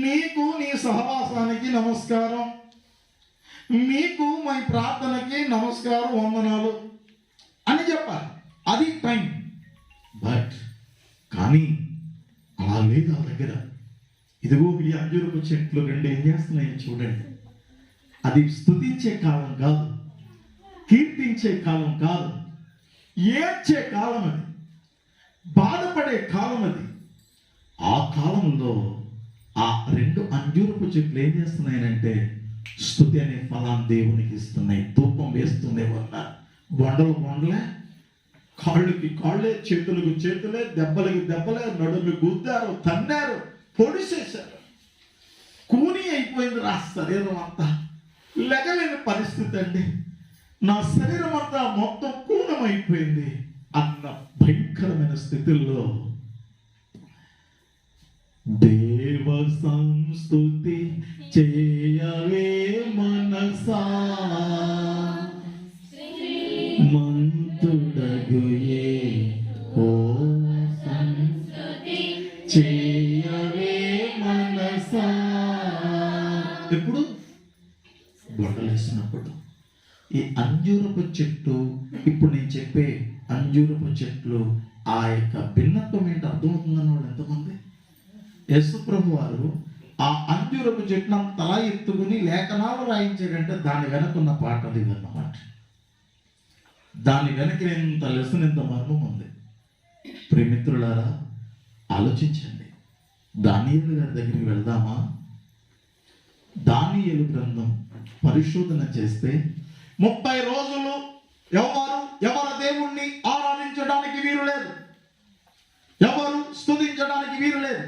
నీకు నీ సహవాసానికి నమస్కారం, నీకు మా ప్రార్థనకి నమస్కారం, వందనాలు అని చెప్పాలి. అది టైం. బట్ కానీ అలా లేదు ఆ దగ్గర. ఇదిగో ఈ అంజూరపు చెట్లు రెండు ఏం చేస్తున్నాయో చూడండి. అది స్తుతించే కాలం కాదు, కీర్తించే కాలం కాదు, ఏడ్చే కాలం, అది బాధపడే కాలం. అది ఆ కాలంలో ఆ రెండు అంజూరపు చెట్లు ఏం చేస్తున్నాయనంటే స్తుతి అనే ఫలాన్ని దేవునికి ఇస్తున్నాయి. ధూపం వేస్తుంది వల్ల బొండలే, కాళ్ళకి కాళ్ళే, చేతులకు చేతులే, దెబ్బలకి దెబ్బలే, నడుము గుద్దారు, తన్నారు, పొడిసేశారు. కూని అయిపోయింది నా శరీరం అంతా, లెగలేని పరిస్థితి అండి, నా శరీరం అంతా మొత్తం కూనమైపోయింది అన్న భయంకరమైన స్థితిలో దేవ సంస్తుతి చేయవే మనసా, మంతుడగుయే ఓ సంస్తుతి చేయవే మనసా. ఎప్పుడు? బొండలేసినప్పుడు. ఈ అంజూరపు చెట్టు, ఇప్పుడు నేను చెప్పే అంజూరపు చెట్లు, ఆ యొక్క భిన్నత్వం ఏంటి అర్థమవుతుందని వాళ్ళు ఎంతమంది? యేసు ప్రభు వారు ఆ అంజూరపు చెట్టును తలా ఎత్తుకుని లేఖనాలు రాయించాడంటే దాని వెనకున్న పాటలు ఇవన్నమాట. దాని వెనక ఎంత లెసన్, ఎంత మర్మం ఉంది. ప్రియమిత్రులారా, ఆలోచించండి. దానియేలు గారి దగ్గరికి వెళ్దామా? దానియేలు గ్రంథం పరిశోధన చేస్తే 30 రోజులు ఎవరు దేవుణ్ణి ఆరాధించడానికి వీలు లేదు, ఎవరు స్తుతించడానికి వీలు లేదు.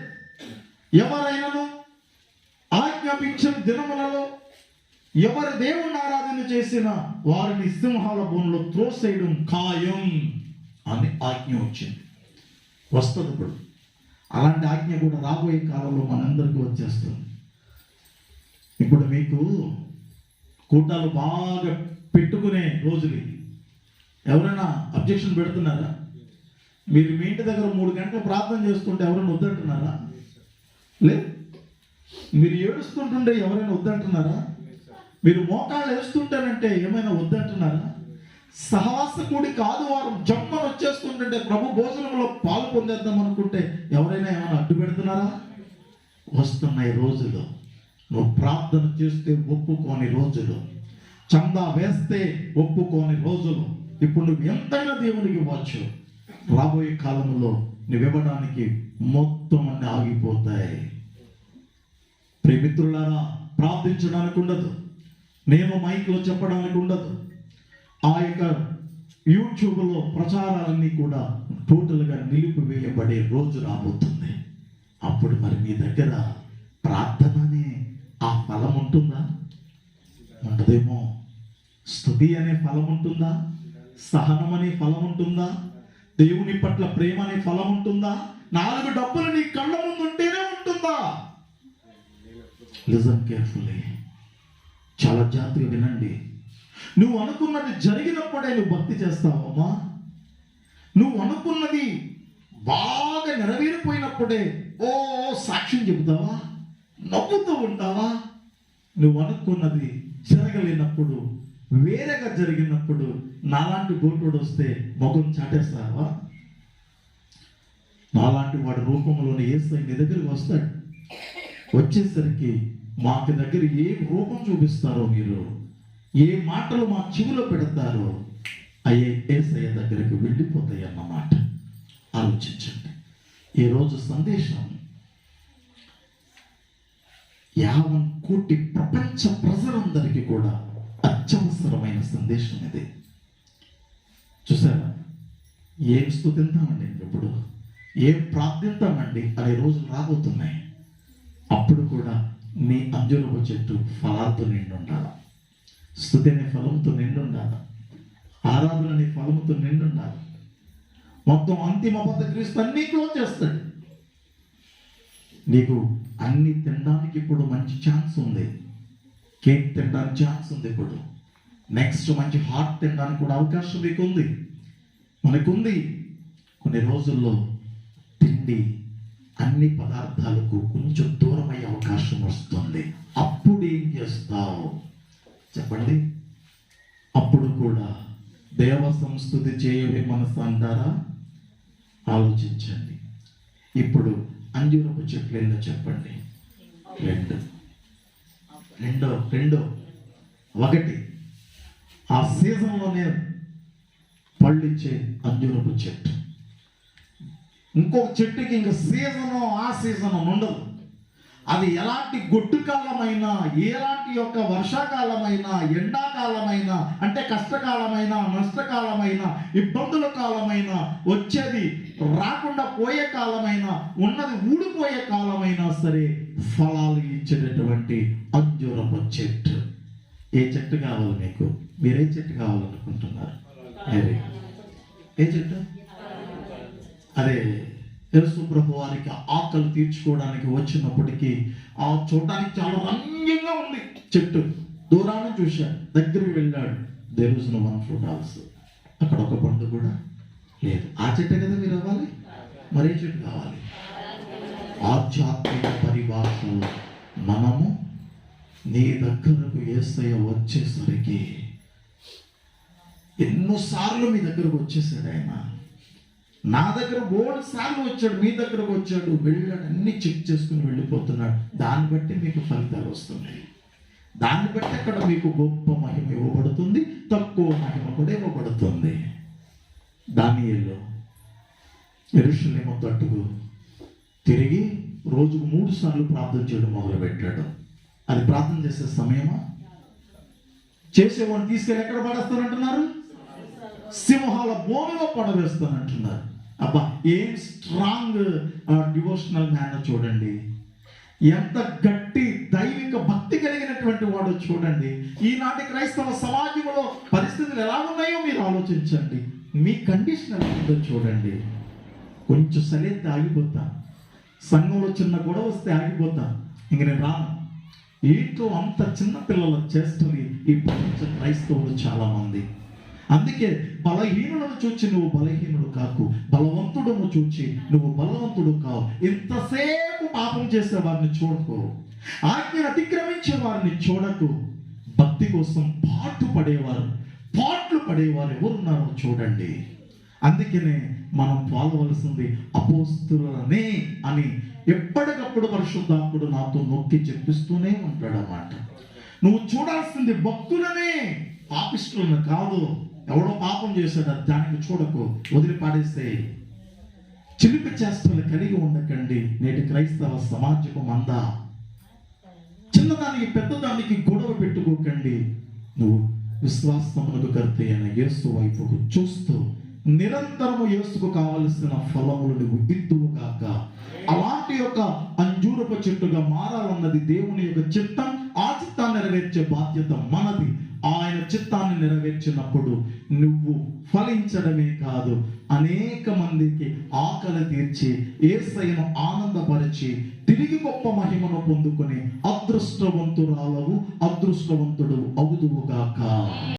ఎవరైనాను ఆజ్ఞాపించిన దినములలో ఎవరు దేవుణ్ణి ఆరాధన చేసినా వారిని సింహాల బోన్లో త్రోసేయడం ఖాయం అని ఆజ్ఞ వచ్చింది. వస్తుంది ఇప్పుడు. అలాంటి ఆజ్ఞ కూడా రాబోయే కాలంలో మనందరికీ వచ్చేస్తుంది. ఇప్పుడు మీకు కూటాలు బాగా పెట్టుకునే రోజులు. ఎవరైనా అబ్జెక్షన్ పెడుతున్నారా? మీరు మీ ఇంటి దగ్గర 3 గంటలు ప్రార్థన చేసుకుంటే ఎవరైనా వద్దంటున్నారా? లేదు. మీరు ఏడుస్తుంటుంటే ఎవరైనా వద్దంటున్నారా? మీరు మోకాళ్ళు వేస్తుంటారంటే ఏమైనా వద్దంటున్నారా? సహవాస కూడికి ఆదివారం జమ్మను వచ్చేస్తుంటే ప్రభు భోజనంలో పాలు పొందేద్దాం అనుకుంటే ఎవరైనా ఏమైనా అడ్డు పెడుతున్నారా? వస్తున్నాయి రోజులు నువ్వు ప్రార్థన చేస్తే ఒప్పుకోని రోజులు, చందా వేస్తే ఒప్పుకోని రోజులు. ఇప్పుడు నువ్వు ఎంతైనా దేవునికి ఇవ్వచ్చు, రాబోయే కాలంలో నువ్వివ్వడానికి మొత్తం అన్ని ఆగిపోతాయి. ప్రియమిత్రులారా, ప్రార్థించడానికి ఉండదు, నేను మైక్లో చెప్పడానికి ఉండదు. ఆ యొక్క యూట్యూబ్లో ప్రచారాలన్నీ కూడా టోటల్గా నిలిపివేయబడే రోజు రాబోతుంది. అప్పుడు మరి మీ దగ్గర ప్రార్థన అనే ఆ ఫలం ఉంటుందా? ఉండదేమో. స్తుతి అనే ఫలం ఉంటుందా? సహనం అనే ఫలం ఉంటుందా? దేవుని పట్ల ప్రేమ అనే ఫలం ఉంటుందా? 4 డబ్బులు నీ కళ్ళ ముందు ఉంటేనే ఉంటుందా? లిజన్ కేర్ఫుల్లీ, చాలా జాగ్రత్తగా వినండి. నువ్వు అనుకున్నది జరిగినప్పుడే నువ్వు భక్తి చేస్తావమ్మా. నువ్వు అనుకున్నది బాగా నెరవేరిపోయినప్పుడే ఓ సాక్ష్యం చెబుతావా, నవ్వుతూ ఉంటావా? నువ్వు అనుకున్నది జరగలేనప్పుడు, వేరేగా జరిగినప్పుడు నాలాంటి గోటుడు వస్తే మొగం చాటేస్తావా? నాలాంటి వాడి రూపంలోని యేసయ్య నీ దగ్గరికి వస్తాడు. వచ్చేసరికి మాకు దగ్గర ఏ రూపం చూపిస్తారో, మీరు ఏ మాటలు మా చెవిలో పెడతారో అయ్యే యేసయ్య దగ్గరికి వెళ్ళిపోతాయి అన్నమాట. ఆలోచించండి. ఈరోజు సందేశం 50 కోటి ప్రపంచ ప్రజలందరికీ కూడా అత్యవసరమైన సందేశం ఇది. చూసారా? ఏం స్తుతిద్దామండి, ఇప్పుడు ఏం ప్రార్థిద్దామండి అనే రోజులు రాబోతున్నాయి. అప్పుడు కూడా నీ అంజూరపు చెట్టు ఫలాలతో నిండి ఉండాలి, స్తుతి అనే ఫలంతో నిండి ఉండాలి, ఆరాధన అనే ఫలంతో నిండి ఉండాలి. మొత్తం అంతిమ పద్ధ క్రీస్తు అన్నీ క్లోజ్ చేస్తాడు. నీకు అన్ని తినడానికి ఇప్పుడు మంచి ఛాన్స్ ఉంది. కేక్ తినడానికి ఛాన్స్ ఉంది. ఇప్పుడు నెక్స్ట్ మంచి హాట్ తినడానికి కూడా అవకాశం మీకు ఉంది, మనకుంది. కొన్ని రోజుల్లో తిండి అన్ని పదార్థాలకు కొంచెం దూరమయ్యే అవకాశం వస్తుంది. అప్పుడు ఏం చేస్తావు చెప్పండి? అప్పుడు కూడా దేవ సంస్తుతి చేయవే మనసు అంటారా? ఆలోచించండి. ఇప్పుడు అంజూరపు చెట్లు ఎన్నో చెప్పండి? 2. 1 ఆ సీజన్లోనే పళ్ళిచ్చే అంజూరపు చెట్టు. ఇంకొక చెట్టుకి ఇంకా సీజను ఆ సీజను ఉండదు. అది ఎలాంటి గొడ్డు కాలమైనా, ఎలాంటి యొక్క వర్షాకాలమైనా, ఎండాకాలమైనా, అంటే కష్టకాలమైనా, నష్టకాలమైనా, ఇబ్బందుల కాలమైనా, వచ్చేది రాకుండా పోయే కాలమైనా, ఉన్నది ఊడిపోయే కాలమైనా సరే ఫలాలు ఇచ్చేటటువంటి అంజూరపు చెట్టు. ఏ చెట్టు కావాలి మీకు? మీరే చెట్టు కావాలనుకుంటున్నారు? ఏ చెట్టు? అదే యేసు ప్రభు వారికి ఆకలి తీర్చుకోవడానికి వచ్చినప్పటికీ ఆ చూడటానికి చాలా రంగంగా ఉంది చెట్టు. దూరాన్ని చూశాడు, దగ్గరికి వెళ్ళాడు. There was no one fruit also. అక్కడ ఒక పండు కూడా లేదు. ఆ చెట్టు కదా మీరు అవ్వాలి. మరే చెట్టు కావాలి? ఆధ్యాత్మిక పరిభాషలో మనము నీ దగ్గరకు యేసయ్య వచ్చేసరికి ఎన్నోసార్లు మీ దగ్గరకు వచ్చేసాడు ఆయన. నా దగ్గర 3 సార్లు వచ్చాడు, మీ దగ్గరకు వచ్చాడు, వెళ్ళాడు, అన్ని చెక్ చేసుకుని వెళ్ళిపోతున్నాడు. దాన్ని బట్టి మీకు ఫలితాలు వస్తున్నాయి. దాన్ని బట్టి అక్కడ మీకు గొప్ప మహిమ ఇవ్వబడుతుంది, తక్కువ మహిమ కూడా ఇవ్వబడుతుంది. దానియేలు యెరూషలేము తట్టుకు తిరిగి రోజుకు 3 సార్లు ప్రార్థన చేయడం మొదలుపెట్టాడు. అది ప్రార్థన చేసే సమయమా? చేసేవాడిని తీసుకెళ్ళి ఎక్కడ పడేస్తానంటున్నారు? సింహాల బోనులో పడవేస్తానంటున్నారు. అబ్బా, ఏం స్ట్రాంగ్ డివోషనల్ మ్యాన్ చూడండి. ఎంత గట్టి దైవిక భక్తి కలిగినటువంటి వాడు చూడండి. ఈనాటి క్రైస్తవ సమాజంలో పరిస్థితులు ఎలా ఉన్నాయో మీరు ఆలోచించండి. మీ కండిషన్ ఎలా ఉందో చూడండి. కొంచెం సరైతే ఆగిపోతా, సంఘంలో చిన్న గొడవ వస్తే ఆగిపోతా, ఇంక నేను రాను, ఏంటో అంత చిన్న పిల్లల చేష్టని ఈ ప్రపంచ క్రైస్తవులు చాలా మంది. అందుకే బలహీనులను చూచి నువ్వు బలహీనుడు కాకు, బలవంతుడును చూచి నువ్వు బలవంతుడు కావు. ఇంతసేపు పాపం చేసే వారిని చూడకు, ఆజ్ఞను అతిక్రమించే వారిని చూడకు. భక్తి కోసం పాట్లు పడేవారు ఎవరున్నారో చూడండి. అందుకనే మనం పోలవలసింది అపోస్తులనే అని ఎప్పటికప్పుడు పరిశుద్ధాత్ముడు నాతో నొక్కి చెప్పిస్తూనే ఉంటాడన్నమాట. నువ్వు చూడాల్సింది భక్తులనే, పాపిష్టులను కాదు. ఎవడో పాపం చేశాడు దానికి చూడకు, వదిలిపాడేస్తే. చిలిపి చేష్టలు కలిగి ఉండకండి. నేటి క్రైస్తవ సమాజం అందా చిన్నదానికి పెద్దదానికి గొడవ పెట్టుకోకండి. నువ్వు విశ్వాసమునకు కర్త అయిన యేసు వైపుకు చూస్తూ నిరంతరము యేసుకు కావలసిన ఫలములు నువ్వు ఇద్దువు గాక. అలాంటి యొక్క అంజూరపు చెట్టుగా మారాలన్నది దేవుని యొక్క చిత్తం. ఆ చిత్తాన్ని నెరవేర్చే బాధ్యత మనది. ఆయన చిత్తాన్ని నెరవేర్చినప్పుడు నువ్వు ఫలించడమే కాదు, అనేక మందికి ఆకలి తీర్చి యేసయ్యను ఆనందపరిచి తిరిగి గొప్ప మహిమను పొందుకొని అదృష్టవంతుడు అవుదువుగాక.